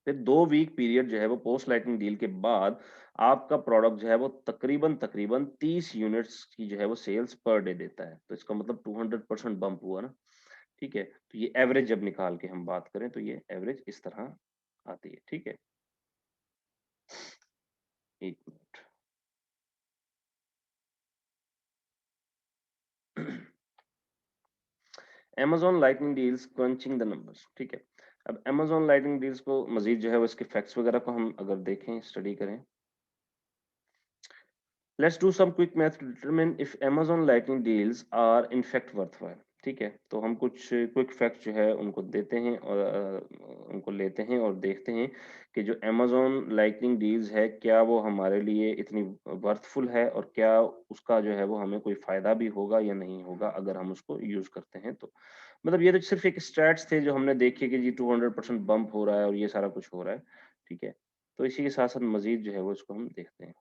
फिर 2 वीक पीरियड जो है वो पोस्ट लाइटनिंग डील के बाद आपका प्रोडक्ट जो है वो तकरीबन तकरीबन 30 यूनिट्स की जो है वो सेल्स पर डे देता है। तो इसका मतलब 200% बम्प हुआ ना। ठीक है, तो ये एवरेज जब निकाल के हम बात करें तो ये एवरेज इस तरह आती है। ठीक है, एक minute. Amazon lightning deals crunching the numbers. ठीक है, अब Amazon लाइटनिंग डील्स को मजीद जो है वो इसके फैक्ट्स वगैरह को हम अगर देखें, स्टडी करें, let's do some quick math to determine if Amazon lightning deals are in fact worthwhile. ठीक है, तो हम कुछ क्विक फैक्ट जो है उनको देते हैं और उनको लेते हैं और देखते हैं कि जो अमेज़न लाइटनिंग डील्स है, क्या वो हमारे लिए इतनी वर्थफुल है और क्या उसका जो है वो हमें कोई फ़ायदा भी होगा या नहीं होगा अगर हम उसको यूज़ करते हैं तो। मतलब ये तो सिर्फ़ एक स्टैट्स थे जो हमने देखे कि जी 200% बम्प हो रहा है और ये सारा कुछ हो रहा है, ठीक है। तो इसी के साथ-साथ मज़ीद जो है वो इसको हम देखते हैं।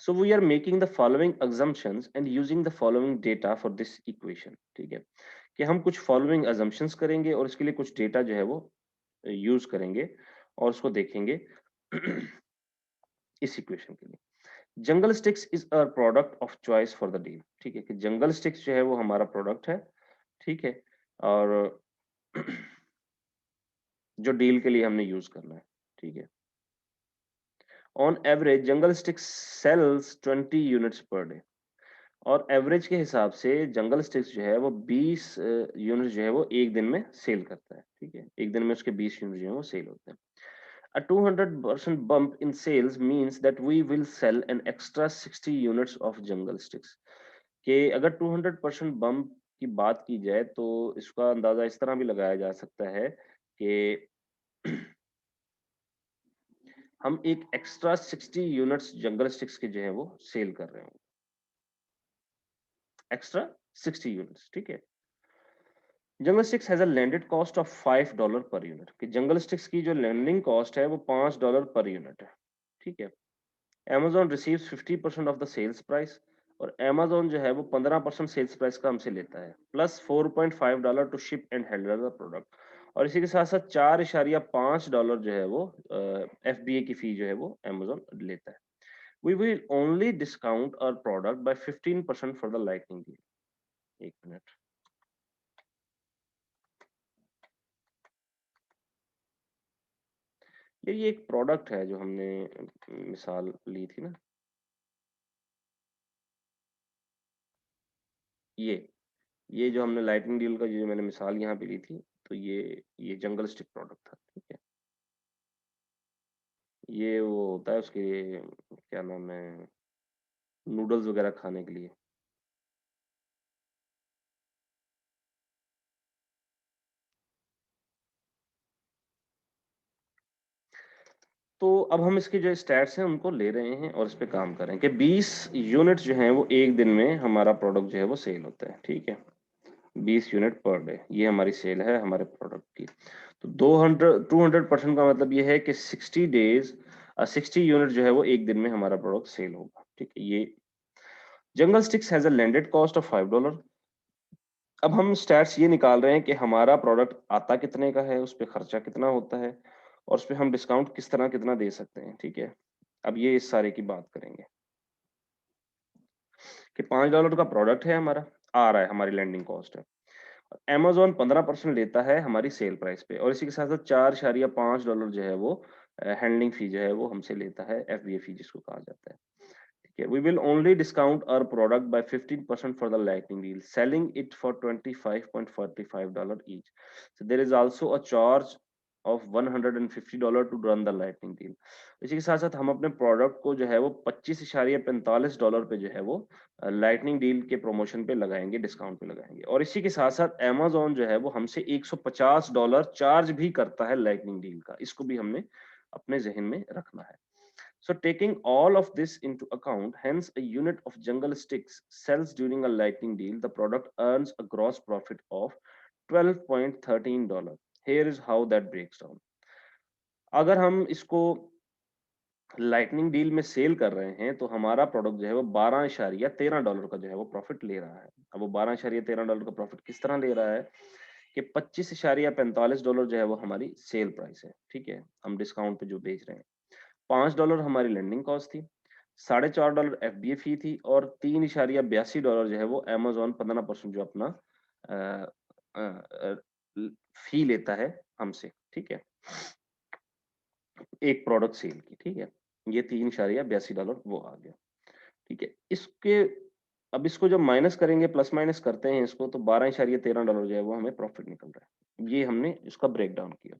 So we are making the following assumptions and using the following data for this equation. ठीक है कि हम कुछ following assumptions करेंगे और इसके लिए कुछ डेटा जो है वो यूज करेंगे और उसको देखेंगे इस इक्वेशन के लिए। Jungle Sticks is a product of choice for the deal. ठीक है कि जंगल स्टिक्स जो है वो हमारा प्रोडक्ट है, ठीक है, और जो डील के लिए हमने यूज करना है, ठीक है। On average jungle sticks sales 20 units per day और एवरेज के हिसाब से जंगल स्टिक्स जो है वो 20 यूनिट जो है वो एक दिन में सेल करता है, ठीक है। एक दिन में उसके 20 यूनिट जो है वो सेल होते हैं। A 200% bump in sales means that we will sell an extra 60 units of jungle sticks. कि अगर 200% बम्प की बात की जाए तो इसका अंदाजा इस तरह भी लगाया जा सकता है कि हम एक एक्स्ट्रा 60 यूनिट्स जंगल स्टिक्स के जो है वो सेल कर रहे हो, एक्स्ट्रा 60 यूनिट्स, ठीक है। Jungle Sticks has a landed cost of $5 per unit कि जंगल स्टिक्स की जो लैंडिंग कॉस्ट है वो $5 पर यूनिट है, ठीक है। Amazon receives 50% of the sales price और Amazon जो है वो 15% सेल्स प्राइस का हमसे लेता है plus $4.5 to ship and handle the product और इसी के साथ साथ $4.5 जो है वो FBA की फी जो है वो Amazon लेता है। We will only discount our product by 15% for the lightning deal। एक मिनट, ये एक प्रोडक्ट है जो हमने मिसाल ली थी ना, ये ये जो हमने लाइटनिंग डील का जो मैंने मिसाल यहाँ पे ली थी, तो ये जंगल स्टिक प्रोडक्ट था, ठीक है। ये वो होता है उसके क्या नाम है, नूडल्स वगैरह खाने के लिए। तो अब हम इसके जो स्टैट्स हैं उनको ले रहे हैं और इस पे काम कर रहे हैं कि 20 यूनिट जो हैं वो एक दिन में हमारा प्रोडक्ट जो है वो सेल होता है, ठीक है। 20 यूनिट पर डे ये हमारी सेल है हमारे प्रोडक्ट की। तो 200% का मतलब ये है कि 60 डेज 60 यूनिट जो है वो एक दिन में हमारा प्रोडक्ट सेल होगा, ठीक है। ये Jungle Sticks has a landed cost of $5। अब हम स्टैट्स ये निकाल रहे हैं कि हमारा प्रोडक्ट आता कितने का है, उस पे खर्चा कितना होता है और उस पे हम डिस्काउंट किस तरह कितना दे सकते हैं, ठीक है। अब ये इस सारे की बात करेंगे कि $5 का प्रोडक्ट है हमारा, आ रहा है, हमारी लैंडिंग कॉस्ट है। अमेज़न 15% लेता है हमारी सेल प्राइस पे और इसी के साथ-साथ $4.5 जो है वो हैंडलिंग फी जो है वो हमसे लेता है, एफबीए फी जिसको कहा जाता है। ठीक है, we will only discount our product by 15% for the lightning deal, selling it for $25.45 each. So there is also a charge of $150 to run the lightning deal. इसी के साथ साथ हम अपने प्रोडक्ट को जो है वो $25.45 पे जो है वो लाइटनिंग डील के प्रमोशन पे लगाएंगे, डिस्काउंट पे लगाएंगे और इसी के साथ साथ Amazon जो है वो हमसे $150 चार्ज भी करता है लाइटनिंग डील का। इसको भी हमने अपने जहन में रखना है। So taking all of this into account, hence a unit of jungle sticks sells during a lightning deal, the product earns a gross profit of $12.13। Here is how that breaks down। अगर हम इसको lightning deal में cell कर रहे हैं तो हमारा product जो है वो $12.13 का जो है वो प्रॉफिट ले रहा है। अब वो $12.13 का प्रॉफिट किस तरह ले रहा है कि $25.45 जो है वो हमारी सेल प्राइस है, ठीक है। हम डिस्काउंट पे जो बेच रहे हैं, $5 हमारी लैंडिंग कॉस्ट थी, $4.5 एफबीए फी थी और $3.82 जो है वो Amazon 15% जो अपना अ अ अ, फी लेता है हमसे, ठीक है, एक प्रोडक्ट सेल की, ठीक है। ये $3.82 वो आ गया, ठीक है। इसके अब इसको जब माइनस करेंगे, प्लस माइनस करते हैं इसको, तो $12.13 जो है वो हमें प्रॉफिट निकल रहा है। ये हमने इसका ब्रेकडाउन किया।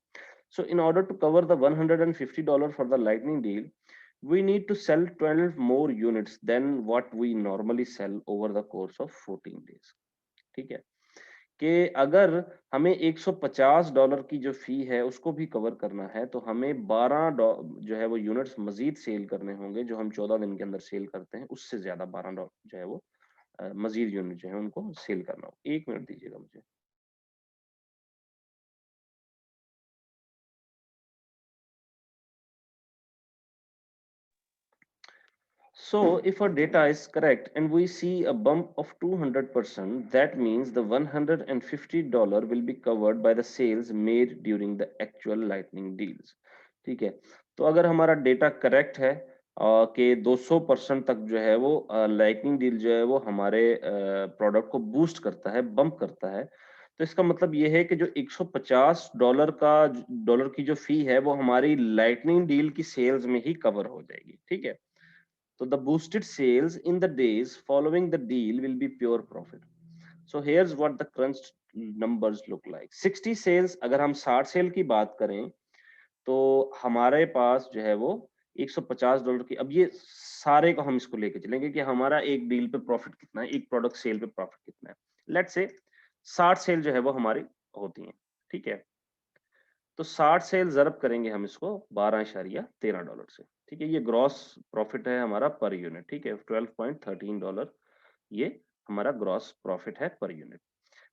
So in order to cover the $150 for the lightning deal, we need to sell 12 more units than what we normally sell over the course of 14 days. ठीक है, कि अगर हमें $150 की जो फी है उसको भी कवर करना है तो हमें 12 जो है वो यूनिट्स मजीद सेल करने होंगे, जो हम 14 दिन के अंदर सेल करते हैं उससे ज्यादा 12 जो है वो मजीद यूनिट जो है उनको सेल करना हो। 1 मिनट दीजिएगा मुझे। So if our data is correct and we see a bump of 200%, that means the $150 will be covered by the sales made during the actual lightning deals. ठीक है, तो अगर हमारा डेटा करेक्ट है कि 200% तक जो है वो लाइटनिंग डील जो है वो हमारे प्रोडक्ट को बूस्ट करता है, बम्प करता है, तो इसका मतलब ये है कि जो $150 की जो फी है वो हमारी लाइटनिंग डील की सेल्स में ही कवर हो जाएगी। ठीक है, so the boosted sales in the days following the deal will be pure profit. So here's what the crunched numbers look like. 60 sales, अगर हम 60 सेल की बात करें तो हमारे पास जो है वो $150 की, अब ये सारे को हम इसको लेके चलेंगे कि हमारा एक डील पे प्रॉफिट कितना है, एक प्रोडक्ट सेल पे प्रॉफिट कितना है। लेट्स से 60 सेल जो है वो हमारी होती हैं। ठीक है, तो 60 से ज़रब करेंगे हम इसको $12.13 से। ठीक है, ये ग्रॉस प्रॉफिट है हमारा पर यूनिट। ठीक है, $12.13 ये हमारा ग्रॉस प्रॉफिट है per unit,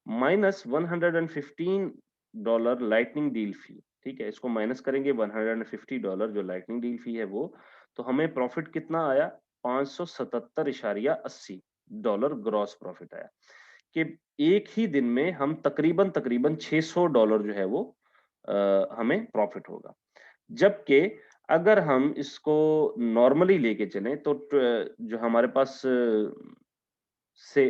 minus $115 lightning deal fee. ठीक है, इसको माइनस करेंगे $150 जो लाइटनिंग डील फी है वो, तो हमें प्रॉफिट कितना आया, $577.80 ग्रॉस प्रॉफिट आया। कि एक ही दिन में हम तकरीबन तकरीबन $600 जो है वो हमें प्रॉफिट होगा। जबकि अगर हम इसको नॉर्मली लेके चलें तो जो हमारे पास से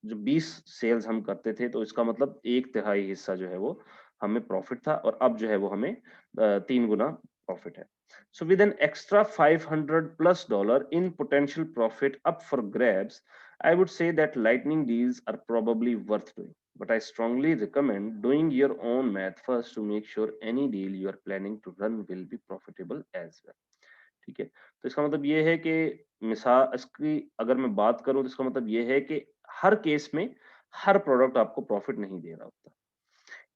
जो 20 सेल्स हम करते थे तो इसका मतलब 1/3 हिस्सा जो है वो हमें प्रॉफिट था, और अब जो है वो हमें 3 गुना प्रॉफिट है। So with an extra $500+ in potential profit up for grabs, I would say that lightning deals are probably worth doing. But I strongly recommend doing your own math first to make sure any deal you are planning to run will be profitable as well. ठीक है, तो इसका मतलब ये है कि मिसाल इसकी अगर मैं बात करूं तो इसका मतलब ये है कि हर केस में हर प्रोडक्ट आपको प्रॉफिट नहीं दे रहा होता।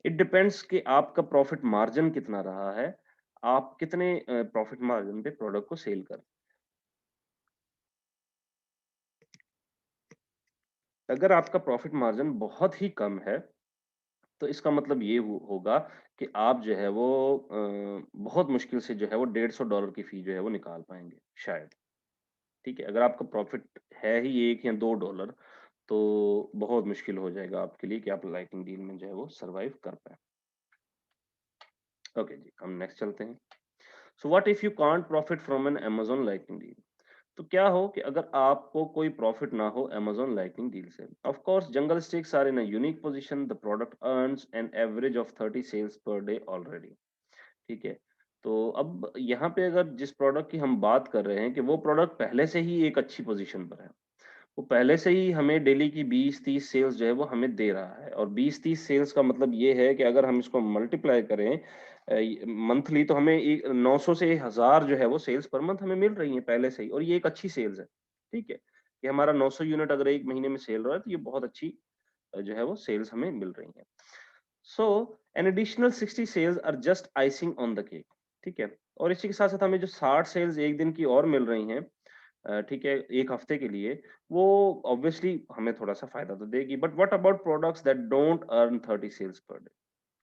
इट डिपेंड्स कि आपका प्रॉफिट मार्जिन कितना रहा है, आप कितने प्रॉफिट मार्जिन पे प्रोडक्ट को सेल कर। अगर आपका प्रॉफिट मार्जिन बहुत ही कम है तो इसका मतलब ये होगा कि आप जो है वो बहुत मुश्किल से जो है वो $150 की फी जो है वो निकाल पाएंगे शायद। ठीक है, अगर आपका प्रॉफिट है ही 1 या $2 तो बहुत मुश्किल हो जाएगा आपके लिए कि आप लाइटिंग डील में जो है वो सरवाइव कर पाए। ओके जी, हम नेक्स्ट चलते हैं। So what if you can't profit from an Amazon lighting deal? तो क्या हो कि अगर आपको कोई प्रॉफिट ना हो अमेज़न लाइटिंग डील से? Of course jungle sticks are in a unique position, the product earns an average of 30 sales per day already. ठीक है, तो अब यहाँ पे अगर जिस प्रोडक्ट की हम बात कर रहे हैं कि वो प्रोडक्ट पहले से ही एक अच्छी पोजीशन पर है, वो पहले से ही हमें डेली की 20-30 सेल्स जो है वो हमें दे रहा है, और 20-30 सेल्स का मतलब ये है कि अगर हम इसको मल्टीप्लाई करें मंथली तो हमें 900 से 1000 जो है वो सेल्स पर मंथ हमें मिल रही है पहले से ही, और ये एक अच्छी सेल्स है। ठीक है, कि हमारा 900 यूनिट अगर एक महीने में सेल रहा है तो ये बहुत अच्छी जो है वो सेल्स हमें मिल रही है। So an additional 60 sales are just icing on the cake. ठीक है, और इसी के साथ साथ हमें जो 60 सेल्स एक दिन की और मिल रही हैं, ठीक है, एक हफ्ते के लिए, वो ऑब्वियसली हमें थोड़ा सा फायदा तो देगी। But what about products that don't earn 30 sales per day?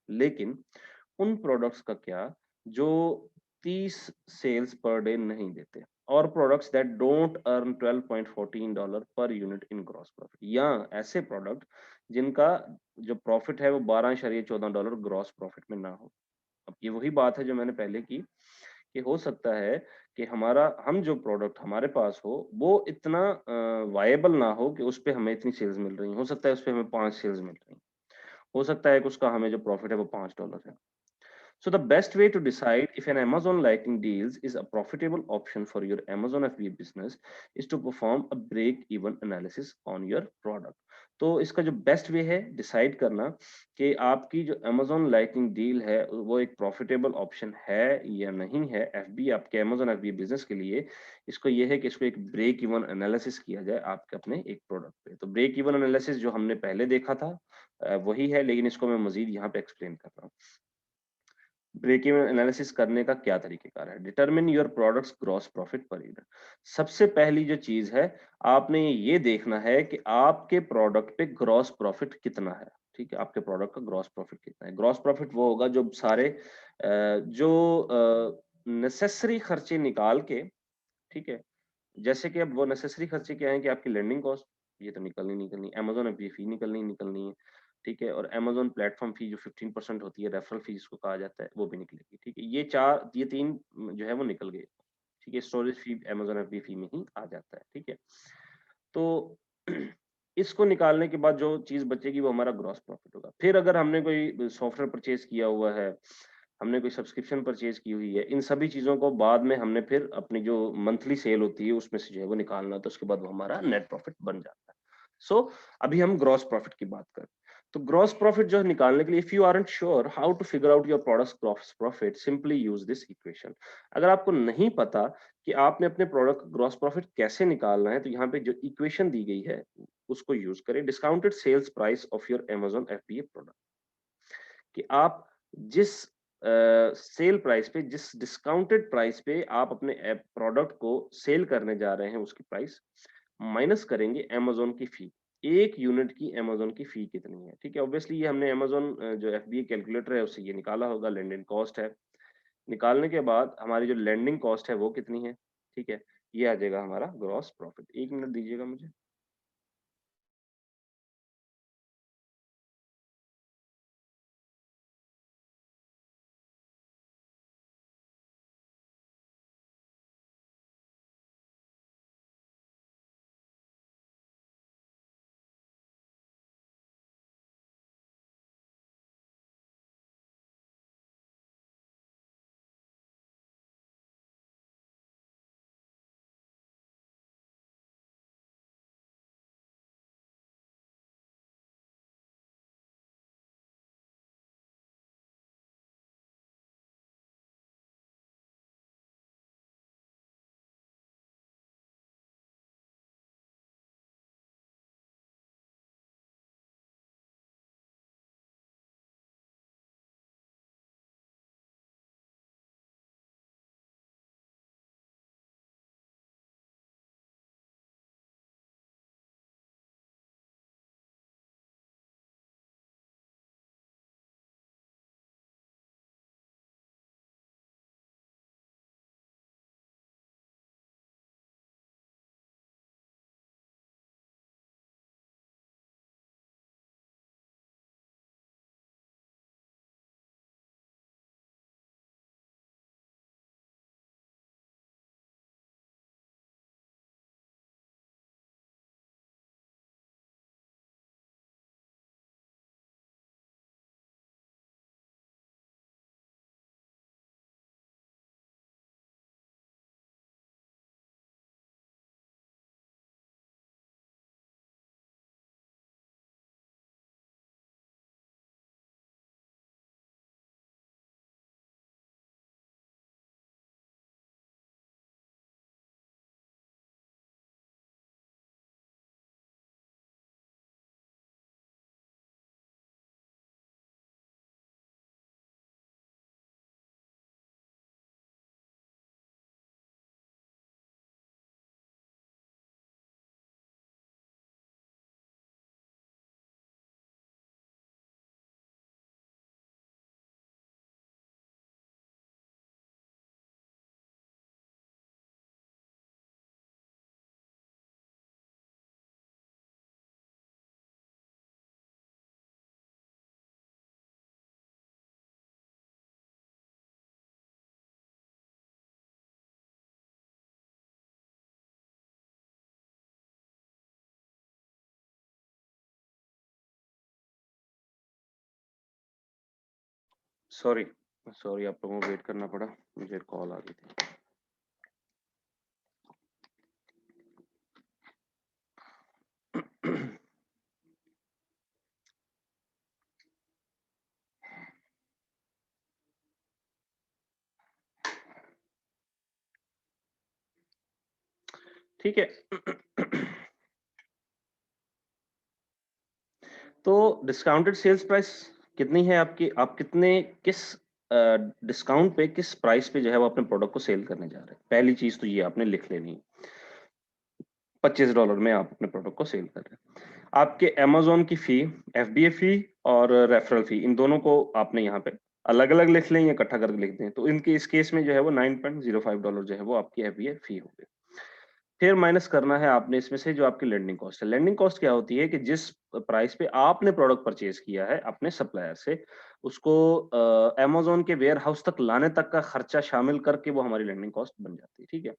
लेकिन उन प्रोडक्ट्स का क्या जो 30 सेल्स पर डे नहीं देते, और products that don't earn $12.14 per unit in gross profit, या ऐसे प्रोडक्ट जिनका जो प्रॉफिट है वो $12.14 ग्रॉस प्रॉफिट में ना हो। अब ये वही बात है जो मैंने पहले की कि हो सकता है कि हमारा हम जो प्रोडक्ट हमारे पास हो वो इतना वायबल ना हो कि उस पे हमें इतनी सेल्स मिल रही हो सकता है उस पे हमें 5 सेल्स मिल रही, हो सकता है कि उसका हमें जो प्रॉफिट है वो $5 है। So the best way to decide if an Amazon Lightning deals is a profitable option for your Amazon FBA business is to perform a break-even analysis on your product. तो इसका जो बेस्ट वे है decide करना कि आपकी जो Amazon Lightning deal है वो एक प्रॉफिटेबल ऑप्शन है या नहीं है FBA आपके Amazon FBA बिजनेस के लिए। इसको ये है कि इसको एक ब्रेक इवन एनालिसिस किया जाए आपके अपने एक प्रोडक्ट पे। तो ब्रेक इवन एनालिसिस जो हमने पहले देखा था वही है, लेकिन इसको मैं मजीद यहाँ पे एक्सप्लेन कर रहा हूँ। ब्रेक इवन एनालिसिस करने का क्या तरीकेकार है? Determine your products gross profit per unit. सबसे पहली जो चीज है, आपने ये देखना है कि आपके प्रोडक्ट पे ग्रॉस प्रॉफिट कितना है। ठीक है, आपके प्रोडक्ट का ग्रॉस प्रॉफिट कितना है। ग्रॉस प्रॉफिट वो होगा जो सारे जो नेसेसरी खर्चे निकाल के, ठीक है, जैसे कि अब वो नेसेसरी खर्चे क्या है कि आपकी लैंडिंग कॉस्ट, ये तो निकलनी अमेज़न अब ये फी निकलनी है, ठीक है, और अमेज़न प्लेटफ़ॉर्म फी जो 15% होती है, रेफरल फी जिसको कहा जाता है, वो भी निकलेगी, ठीक है। ये 3 जो है वो निकल गए, ठीक है। स्टोरेज फी अमेज़न एफबी फी में ही आ जाता है, ठीक है। तो इसको निकालने के बाद जो चीज़ बचेगी वो हमारा ग्रॉस प्रॉफिट होगा। फिर अगर हमने कोई सॉफ्टवेयर परचेज़ किया हुआ है, हमने कोई सब्सक्रिप्शन परचेज़ की हुई है, इन सभी चीज़ों को बाद में हमने फिर अपनी जो मंथली सेल होती है उसमें से जो है वो निकालना, तो उसके बाद वो हमारा नेट प्रॉफिट बन जाता है। सो अभी हम ग्रॉस प्रॉफिट की बात करें। तो ग्रॉस प्रॉफिट जो है निकालने के लिए, if you aren't sure how to figure out your products gross profit, simply use this equation. अगर आपको नहीं पता कि आपने अपने प्रोडक्ट का ग्रॉस प्रॉफिट कैसे निकालना है, तो यहाँ पे जो इक्वेशन दी गई है उसको यूज करें। Discounted sales price of your Amazon FBA product, कि आप जिस सेल प्राइस पे, जिस डिस्काउंटेड प्राइस पे आप अपने ऐप प्रोडक्ट को सेल करने जा रहे हैं, उसकी प्राइस माइनस करेंगे अमेज़न की फी। 1 यूनिट की अमेज़न की फी कितनी है, ठीक है? ऑब्वियसली ये हमने अमेज़न जो एफबीए कैलकुलेटर है उससे ये निकाला होगा, लैंडिंग कॉस्ट है। निकालने के बाद हमारी जो लैंडिंग कॉस्ट है वो कितनी है, ठीक है? ये आ जाएगा हमारा ग्रॉस प्रॉफिट। 1 मिनट दीजिएगा मुझे। सॉरी। सॉरी आप लोगों को वेट करना पड़ा, मुझे कॉल आ गई थी। ठीक है। तो डिस्काउंटेड सेल्स प्राइस कितनी है आपकी? आप कितने किस डिस्काउंट पे, किस प्राइस पे जो है वो अपने प्रोडक्ट को सेल करने जा रहे हैं? पहली चीज तो ये आपने लिख लेनी है। $25 में आप अपने प्रोडक्ट को सेल कर रहे हैं। आपके अमेज़न की फी, एफबीए फी और रेफरल फी, इन दोनों को आपने यहाँ पे अलग-अलग लिख लें या इकट्ठा करके लिख दें। तो इनके इस केस में जो है वो $9.05 जो है वो आपकी एफबीए फी हो गई। फिर माइनस करना है आपने इसमें से जो आपकी लैंडिंग कॉस्ट है। लैंडिंग कॉस्ट क्या होती है कि जिस प्राइस पे आपने प्रोडक्ट परचेज किया है अपने सप्लायर से, उसको अमेज़न के वेयर हाउस तक लाने तक का खर्चा शामिल करके वो हमारी लैंडिंग कॉस्ट बन जाती है, ठीक है?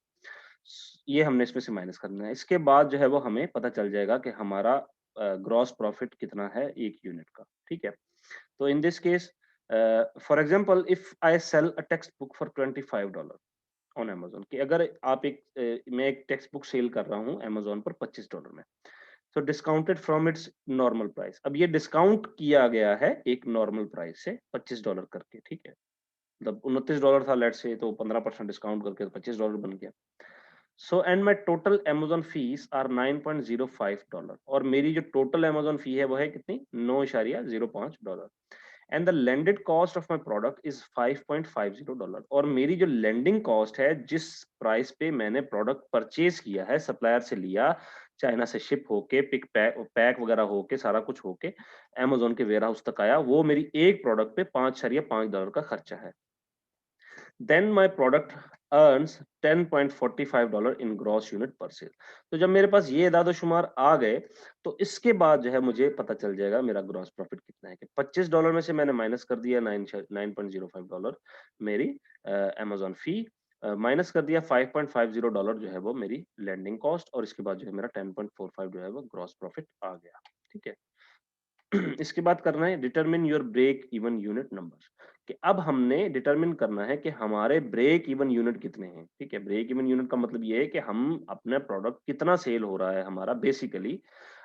ये हमने इसमें से माइनस करना है। इसके बाद जो है वो हमें पता चल जाएगा कि हमारा ग्रॉस प्रॉफिट कितना है एक यूनिट का, ठीक है? तो in this case for example if I sell a text book for $25 on Amazon, कि अगर आप मैं एक टेक्स्ट बुक सेल कर रहा हूँ अमेज़न पर $25 में, तो discounted from its normal price. अब ये डिस्काउंट किया गया है एक नॉर्मल प्राइस से $25 करके, ठीक है? मतलब $29 था लेट्स से, तो 15% डिस्काउंट करके $25 बन गया। So and my total Amazon fees are $9.05, और मेरी जो टोटल अमेज़न फी है वो है कितनी? $9.05। And the landed cost of my product is $5.50, और मेरी जो लैंडिंग कॉस्ट है, जिस प्राइस पे मैंने प्रोडक्ट परचेज किया है, सप्लायर से लिया, चाइना से शिप होके, पिक पैक पैक वगैरह होके, सारा कुछ होके अमेज़न के वेयर हाउस तक आया, वो मेरी एक प्रोडक्ट पे $5.5 का खर्चा है। Then my product earns $10.45 in gross unit per sale. तो जब मेरे पास ये इदाद-ओ-शुमार आ गए, तो इसके बाद जो है मुझे पता चल जाएगा मेरा ग्रॉस प्रॉफिट कितना है, कि $25 में से मैंने माइनस कर दिया 9.05 मेरी अमेज़न फी, माइनस कर दिया $5.50 जो है वो मेरी लैंडिंग कॉस्ट, और इसके बाद जो है मेरा 10.45 जो है वो ग्रॉस प्रॉफिट आ गया। ठीक है? इसके बाद करना है determine your break even unit number, कि अब हमने डिटरमिन करना है कि हमारे ब्रेक इवन यूनिट कितने हैं। ठीक है? ब्रेक इवन यूनिट का मतलब ये है कि हम अपना प्रोडक्ट कितना सेल हो रहा है हमारा, बेसिकली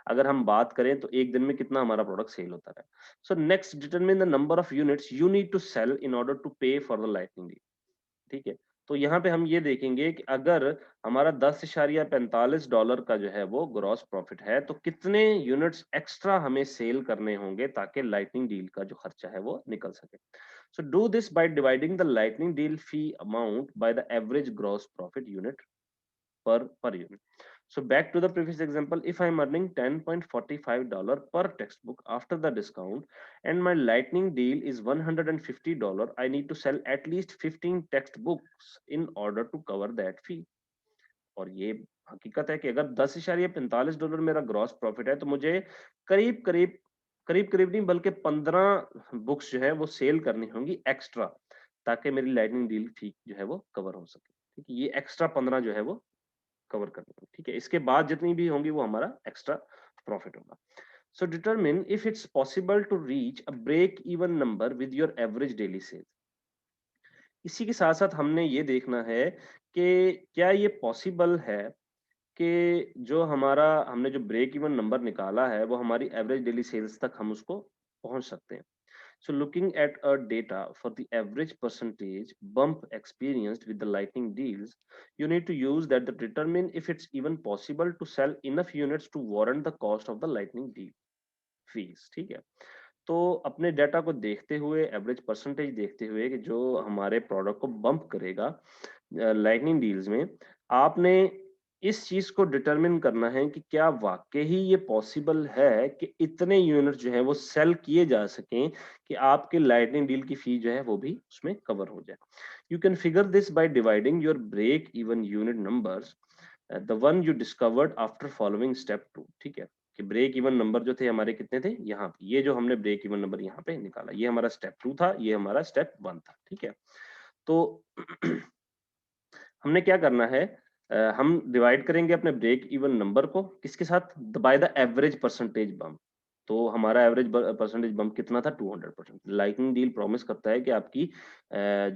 अगर हम बात करें तो एक दिन में कितना हमारा प्रोडक्ट सेल होता है। So next determine the number of units you need to sell in order to pay for the lightning deal. ठीक है? तो यहाँ पे हम ये देखेंगे कि अगर हमारा $10.45 का जो है वो ग्रॉस प्रॉफिट है, तो कितने यूनिट्स एक्स्ट्रा हमें सेल करने होंगे ताकि लाइटनिंग डील का जो खर्चा है वो निकल सके। So do this by dividing the lightning deal fee amount by the average gross profit unit per unit. So back to the previous example, if I'm earning $10.45 per textbook after the discount and my lightning deal is $150, I need to sell at least 15 textbooks in order to cover that fee. और ये हकीकत है कि अगर $10.45 मेरा gross profit है, तो मुझे करीब करीब करीब करीब नहीं बल्कि 15 बुक्स जो है वो सेल करनी होंगी एक्स्ट्रा, ताकि मेरी लाइटनिंग डील फी जो है वो कवर हो सके। ठीक है? ये एक्स्ट्रा 15 जो है वो कवर करनी होगी। ठीक है? इसके बाद जितनी भी होंगी वो हमारा एक्स्ट्रा प्रॉफिट होगा। So determine if it's possible to reach a break even number with your average daily sale. इसी के साथ साथ हमने ये देखना है कि क्या ये पॉसिबल है कि जो हमारा हमने जो ब्रेक इवन नंबर निकाला है वो हमारी एवरेज डेली सेल्स तक हम उसको पहुंच सकते हैं। So looking at a data for the average percentage bump experienced with the lightning deals, you need to use that to determine if it's even possible to sell enough units to warrant the cost of the lightning deal fees. ठीक है? तो अपने data को देखते हुए, average percentage देखते हुए कि जो हमारे प्रोडक्ट को बम्प करेगा लाइटनिंग डील्स में, आपने इस चीज को डिटरमिन करना है कि क्या वाकई ही ये पॉसिबल है कि इतने यूनिट जो है वो सेल किए जा सकें कि आपके लाइटनिंग डील की फी जो है वो भी उसमें कवर हो जाए। You can figure this by dividing your break even unit numbers the one you discovered after following step 2। ठीक है? कि ब्रेक इवन नंबर जो थे हमारे कितने थे यहाँ पे, ये जो हमने ब्रेक इवन नंबर यहाँ पे निकाला, ये हमारा स्टेप 2 था, ये हमारा स्टेप 1 था। ठीक है? तो हमने क्या करना है, हम डिवाइड करेंगे अपने ब्रेक इवन नंबर को किसके साथ? By the average percentage bump. तो हमारा एवरेज परसेंटेज बम्प कितना था 200%। लाइटनिंग डील प्रॉमिस करता है कि आपकी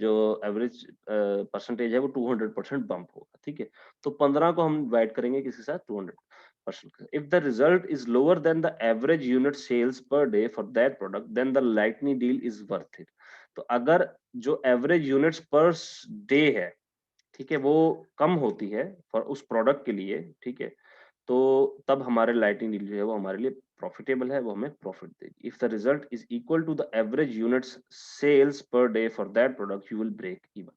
जो एवरेज परसेंटेज है वो 200% बम्प होगा, ठीक है। तो 15 को हम डिवाइड करेंगे किसी साथ 200%। If the result is lower than the average unit sales per day for that product then the lightning deal is worth it. तो अगर जो एवरेज यूनिट्स पर डे है, ठीक है, वो कम होती है फॉर उस प्रोडक्ट के लिए, ठीक है, तो तब हमारे लाइटिंग डील जो है वो हमारे लिए प्रॉफिटेबल है, वो हमें प्रॉफिट देगी। If the result is equal to the average units sales per day for that product you will break even,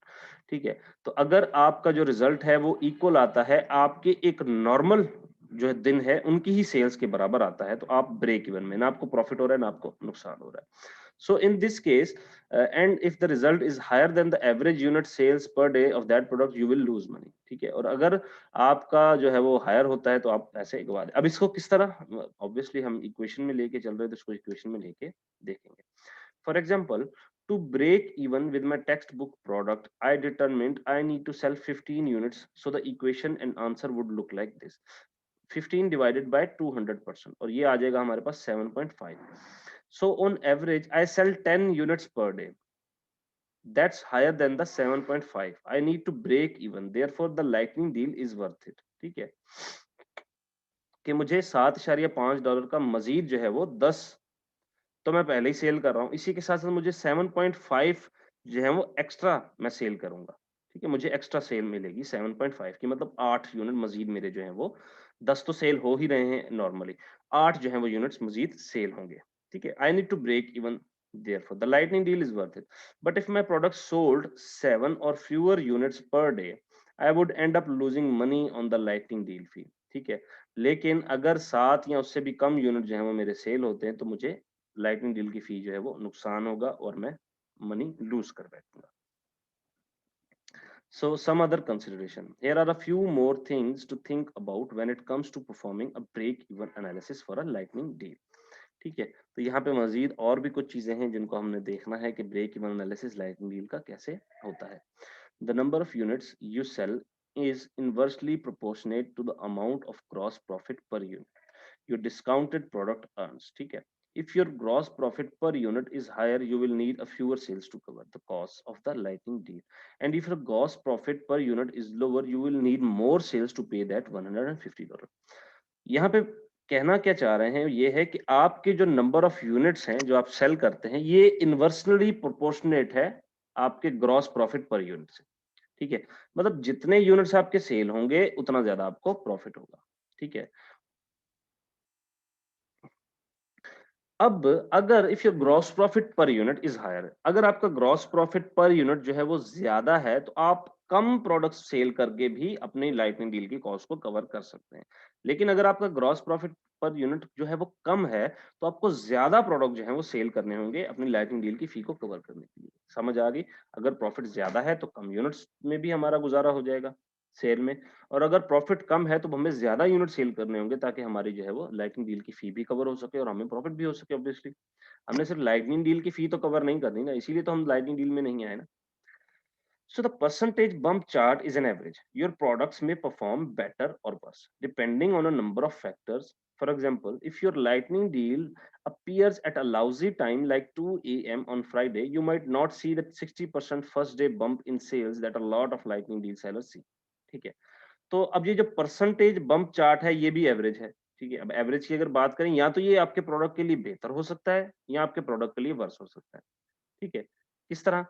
ठीक है। तो अगर आपका जो रिजल्ट है वो इक्वल आता है आपके एक नॉर्मल जो दिन है उनकी ही सेल्स के बराबर आता है, तो आप ब्रेक इवन में, ना आपको प्रॉफिट हो रहा है ना आपको नुकसान हो रहा है। So in this case, and if the result is higher than the average unit sales per day of that product, you will lose money, ठीक है। और अगर आपका जो है वो हायर होता है तो आप पैसे गवा दे। अब इसको किस तरह, ऑब्वियसली हम इक्वेशन में लेके चल रहे हैं तो इसको इक्वेशन में लेके देखेंगे। For example, to break even with my textbook product, I determined I need to sell 15 units. So the equation and answer would look like this: 15 divided by 200%, और ये आ जाएगा हमारे पास 7.5। So on average I sell 10 units per day. That's higher than the 7.5. I need to break even, therefore the lightning deal is worth it, ठीक है। कि मुझे $7.5 का मजीद जो है वो 10 तो मैं पहले ही सेल कर रहा हूँ, इसी के साथ साथ मुझे 7.5 जो है वो एक्स्ट्रा मैं सेल करूंगा, ठीक है। मुझे एक्स्ट्रा सेल मिलेगी 7.5 की, मतलब 8 यूनिट मजीद मेरे जो है वो 10 तो सेल हो ही रहे हैं नॉर्मली, 8 जो है वो यूनिट्स मजीद सेल होंगे, ठीक है। I need to break even, therefore the lightning deal is worth it. But if my product sold 7 or fewer units per day, I would end up losing money on the lightning deal fee, ठीक है। लेकिन अगर 7 या उससे भी कम unit जो है वो मेरे सेल होते हैं तो मुझे लाइटनिंग डील की फी जो है वो नुकसान होगा और मैं मनी लूज कर बैठूंगा। So some other consideration. Here are a few more things to think about when it comes to performing a break-even analysis for a lightning deal. ठीक है, तो यहाँ पे मजीद और भी कुछ चीजें हैं जिनको हमने देखना है कि break even analysis lightning deal का कैसे होता है। The number of units you sell is inversely proportionate to the amount of gross profit per unit your discounted product earns, ठीक है। If your gross profit per unit is higher, you will need a fewer sales to cover the cost of the lightning deal. And if your gross profit per unit is lower, you will need more sales to pay that $150. यहाँ पे कहना क्या चाह रहे हैं ये है कि आपके जो नंबर ऑफ यूनिट्स हैं जो आप सेल करते हैं ये इनवर्सली प्रोपोर्शनेट है आपके ग्रॉस प्रॉफिट पर यूनिट से, ठीक है। मतलब जितने यूनिट्स आपके सेल होंगे उतना ज्यादा आपको प्रॉफिट होगा, ठीक है। अब अगर if your gross profit per unit is higher, अगर आपका ग्रॉस प्रॉफिट पर यूनिट जो है वो ज्यादा है तो आप कम प्रोडक्ट सेल करके भी अपनी लाइटनिंग डील की कॉस्ट को कवर कर सकते हैं। लेकिन अगर आपका ग्रॉस प्रॉफिट पर यूनिट जो है वो कम है तो आपको ज्यादा प्रोडक्ट जो है वो सेल करने होंगे अपनी लाइटनिंग डील की फी को कवर करने के लिए। समझ आ गई? अगर प्रॉफिट ज्यादा है तो कम यूनिट्स में भी हमारा गुजारा हो जाएगा सेल में, और अगर प्रॉफिट कम है तो हमें ज्यादा यूनिट सेल करने होंगे ताकि हमारी जो है वो लाइटनिंग डील की फी भी कवर हो सके और हमें प्रॉफिट भी हो सके। ऑब्वियसली हमने सिर्फ लाइटनिंग डील की फी तो कवर नहीं करनी ना, इसीलिए तो हम लाइटनिंग डील में नहीं आए ना। So the percentage bump chart is an average. Your products may perform better or worse depending on a number of factors. For example, if your lightning deal appears at a lousy time like 2 a.m. on Friday, you might not see that 60% first day bump in sales that a lot of lightning deal sellers see. ठीक है, तो अब ये जो percentage bump chart है ये भी average है, ठीक है। अब एवरेज की अगर बात करें या तो ये आपके प्रोडक्ट के लिए बेहतर हो सकता है या आपके प्रोडक्ट के लिए वर्स हो सकता है, ठीक है। किस तरह?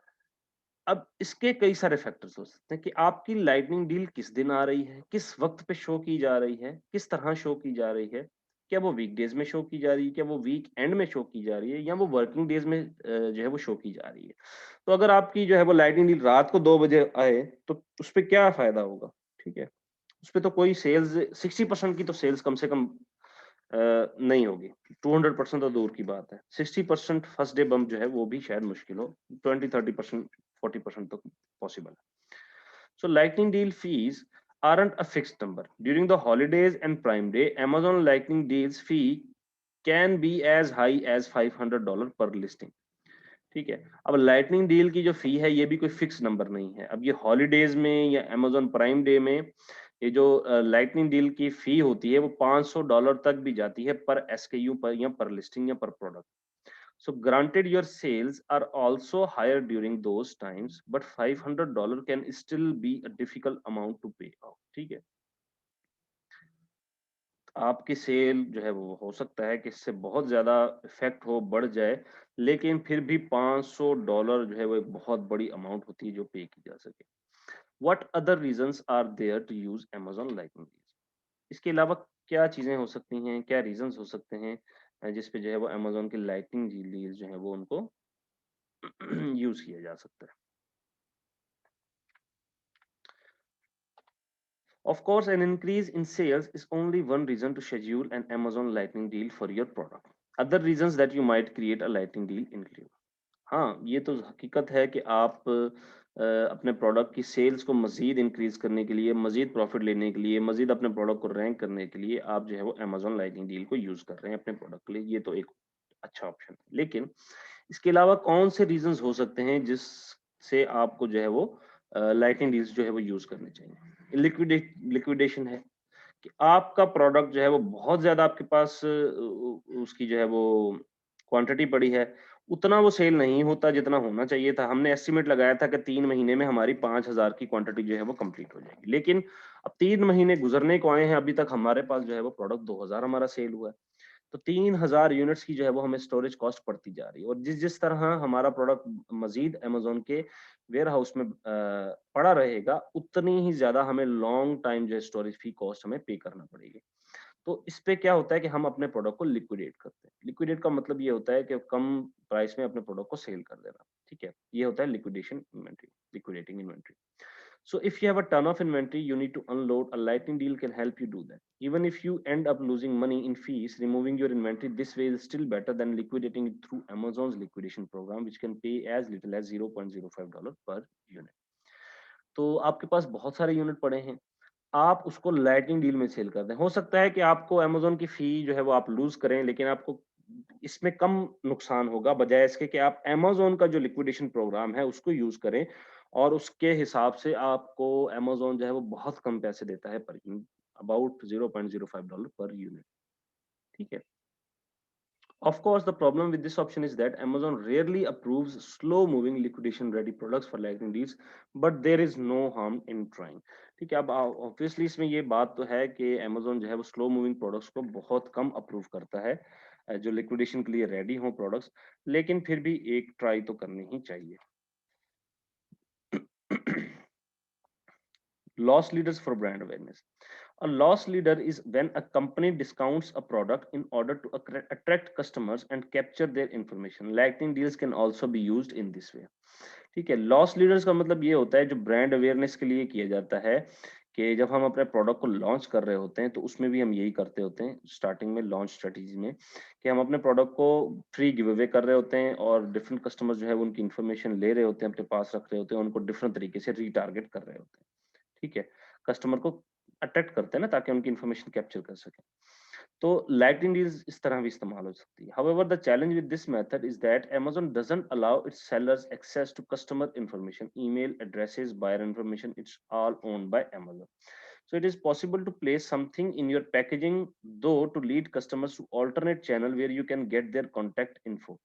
अब इसके कई सारे फैक्टर्स हो सकते हैं कि आपकी लाइटनिंग डील किस दिन आ रही है, किस वक्त पे शो की जा रही है, किस तरह शो की जा रही है, क्या वो वीकडेज में शो की जा रही है, क्या वो वीक एंड में शो की जा रही है, या वो वर्किंग डेज में जो है वो शो की जा रही है। तो अगर आपकी जो है वो लाइटनिंग डील रात को 2 बजे आए तो उस पर क्या फायदा होगा, ठीक है। उस पर तो कोई सेल्स 60% की तो सेल्स कम से कम नहीं होगी, 200% तो दूर की बात है। 60% फर्स्ट डे बम्प जो है वो भी शायद मुश्किल हो, 20-30% 40% तो पॉसिबल है। So lightning deal fees aren't a fixed number. During the holidays and Prime Day, Amazon Lightning Deals fee can be as high as $500 per listing. ठीक है, अब लाइटनिंग डील की जो फी है ये भी कोई फिक्स नंबर नहीं है। अब ये हॉलीडेज में या Amazon प्राइम डे में ये जो लाइटनिंग डील की फी होती है वो $500 तक भी जाती है पर एसकेयू पर या पर लिस्टिंग या पर product. So granted your sales are also higher during those times, but $500 can still be a difficult amount to pay out. ठीक है? आपकी सेल जो है वो हो सकता है कि इससे बहुत ज़्यादा इफ़ेक्ट हो, बढ़ जाए, लेकिन फिर भी $500 जो है वो एक बहुत बड़ी अमाउंट होती है जो पे की जा सके। What other reasons are there to use Amazon Lightning Deals? इसके अलावा क्या चीज़ें हो सकती हैं, क्या रीज़न्स हो सकते हैं जिस पे जो है वो अमेज़न की लाइटनिंग डील्स जो है वो उनको यूज़ किया जा सकता है? Of course, an increase in sales is only one reason to schedule an Amazon Lightning deal for your product. Other reasons that you might create a Lightning deal include हाँ, ये तो हकीकत है कि आप अपने प्रोडक्ट की सेल्स को मज़ीद इंक्रीज़ करने के लिए, मज़ीद प्रॉफ़िट लेने के लिए, मज़ीद अपने प्रोडक्ट को रैंक करने के लिए आप जो है वो अमेज़न लाइटनिंग डील को यूज़ कर रहे हैं अपने प्रोडक्ट के लिए, ये तो एक अच्छा ऑप्शन है। लेकिन इसके अलावा कौन से रीज़न्स हो सकते हैं जिससे आपको जो है वो लाइटनिंग डील्स जो है वो यूज़ करने चाहिए? लिक्विडेशन है कि आपका प्रोडक्ट जो है वो बहुत ज़्यादा आपके पास उसकी जो है वो क्वांटिटी पड़ी है, उतना वो सेल नहीं होता जितना होना चाहिए था। हमने एस्टीमेट लगाया था कि 3 महीने में हमारी 5000 की क्वांटिटी जो है वो कंप्लीट हो जाएगी। लेकिन अब 3 महीने गुज़रने को आए हैं, अभी तक हमारे पास जो है वो प्रोडक्ट 2000 हमारा सेल हुआ है। तो 3000 यूनिट्स की जो है वो हमें स्टोरेज कॉस्ट पड़ती जा रही है और जिस-जिस तरह हमारा प्रोडक्ट मज़ीद अमेज़न के वेयरहाउस में पड़ा रहेगा, उतनी ही ज़्यादा हमें लॉन्ग टाइम जो है स्टोरेज फी कॉस्ट हमें पे करना पड़ेगी। तो इस पे क्या होता है कि हम अपने प्रोडक्ट को लिक्विडेट करते हैं। लिक्विडेट का मतलब ये होता है कि कम प्राइस में अपने प्रोडक्ट को सेल कर देना, ठीक है? ये होता है liquidation inventory, liquidating inventory. So if you have a ton of inventory, you need to unload. A lightning deal can help you do that. Even if you end up losing money in fees, removing your inventory this way is still better than liquidating it through Amazon's liquidation program, which can pay as little as $0.05 per unit. तो आपके पास बहुत सारे unit पड़े हैं, आप उसको lightning deal में cell कर दें। हो सकता है कि आपको अमेज़न की फी जो है वो आप लूज़ करें, लेकिन आपको इसमें कम नुकसान होगा बजाय इसके कि आप अमेज़न का जो लिक्विडेशन प्रोग्राम है उसको यूज़ करें और उसके हिसाब से आपको अमेज़न जो है वो बहुत कम पैसे देता है per unit, about $0.05 per unit, ठीक है? Of course, the problem with this option is that Amazon rarely approves slow-moving liquidation-ready products for lightning deals, but there is no harm in trying. ठीक है, अब ऑब्वियसली इसमें ये बात तो है कि Amazon जो है वो स्लो मूविंग प्रोडक्ट्स को बहुत कम अप्रूव करता है जो लिक्विडेशन के लिए रेडी हों प्रोडक्ट्स, लेकिन फिर भी एक ट्राई तो करनी ही चाहिए। Loss leaders for brand awareness. A loss leader is when a company discounts a product in order to attract customers and capture their information. Lightning deals can also be used in this way. ठीक है, loss leaders का मतलब ये होता है जो brand awareness के लिए किया जाता है कि जब हम अपने प्रोडक्ट को लॉन्च कर रहे होते हैं तो उसमें भी हम यही करते होते हैं स्टार्टिंग में लॉन्च स्ट्रेटेजी में कि हम अपने प्रोडक्ट को फ्री गिव अवे कर रहे होते हैं और डिफरेंट कस्टमर्स जो है वो उनकी इन्फॉर्मेशन ले रहे होते हैं अपने पास रख रहे होते हैं उनको डिफरेंट तरीके से रीटारगेट कर रहे होते हैं। ठीक है? कस्टमर को अट्रैक्ट करते हैं ना ताकि उनकी इन्फॉर्मेशन कैप्चर कर सकें। तो लाइटिंग डील्स इस तरह भी इस्तेमाल हो सकती है। However, the challenge with this method is that Amazon doesn't allow its sellers access to customer information, email addresses, buyer information. It's all owned by Amazon. So it is possible to place something in your packaging, though, to lead customers to alternate channel where you can get their contact info.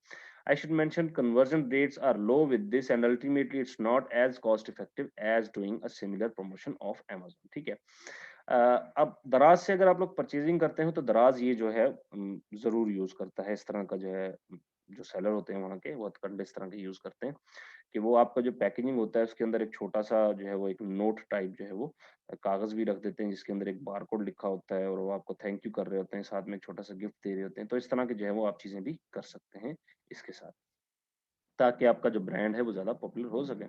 I should mention conversion rates are low with this, and ultimately it's not as cost effective as doing a similar promotion of Amazon. ठीक है? अब दराज से अगर आप लोग purchasing करते हो तो दराज ये जो है ज़रूर यूज़ करता है इस तरह का जो है जो सेलर होते हैं वहाँ के वो हथकंडे इस तरह के यूज़ करते हैं कि वो आपका जो पैकेजिंग होता है उसके अंदर एक छोटा-सा जो है वो एक नोट टाइप जो है वो कागज़ भी रख देते हैं जिसके अंदर एक बारकोड लिखा होता है और वो आपको थैंक यू कर रहे होते हैं, साथ में एक छोटा-सा गिफ्ट दे रहे होते हैं। तो इस तरह के जो है वो आप चीज़ें भी कर सकते हैं इसके साथ, ताकि आपका जो ब्रांड है वो ज़्यादा पॉपुलर हो सके।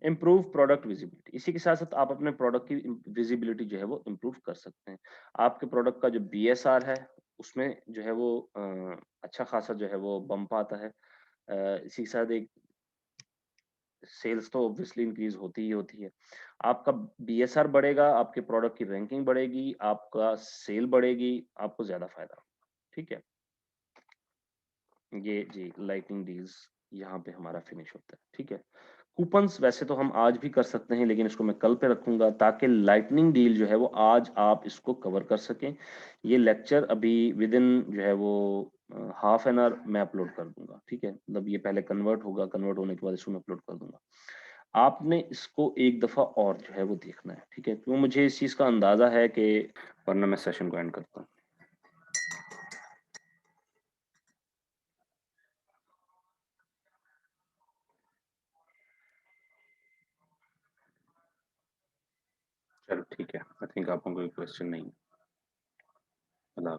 इम्प्रूव प्रोडक्ट विजिबिलिटी, इसी के साथ-साथ आप अपने प्रोडक्ट की विजिबिलिटी जो है वो इम्प्रूव कर सकते हैं। आपके प्रोडक्ट का जो बीएसआर है, उसमें जो है वो अच्छा खासा जो है वो बम्प आता है। इसी के साथ एक सेल्स तो ऑब्वियसली इंक्रीज़ होती ही होती है। आपका बीएसआर बढ़ेगा, आपके प्रोडक्ट की रैंकिंग बढ़ेगी, आपका सेल बढ़ेगी, आपको ज़्यादा फ़ायदा होगा। ठीक है? ये जी लाइटनिंग डील्स यहाँ पे हमारा फिनिश होता है। ठीक है? कूपन्स वैसे तो हम आज भी कर सकते हैं, लेकिन इसको मैं कल पे रखूँगा ताकि लाइटनिंग डील जो है वो आज आप इसको कवर कर सकें। ये लेक्चर अभी विदिन जो है वो हाफ एन आवर मैं अपलोड कर दूँगा, ठीक है? मतलब ये पहले कन्वर्ट होगा, कन्वर्ट होने के बाद इसको मैं अपलोड कर दूँगा। आपने इसको एक दफ़ा और जो है वो देखना है, ठीक है? तो मुझे इस चीज़ का अंदाज़ा है कि वरना मैं सेशन को एंड करता हूँ। चलो ठीक है। आई थिंक आपको कोई क्वेश्चन नहीं है। अल्लाह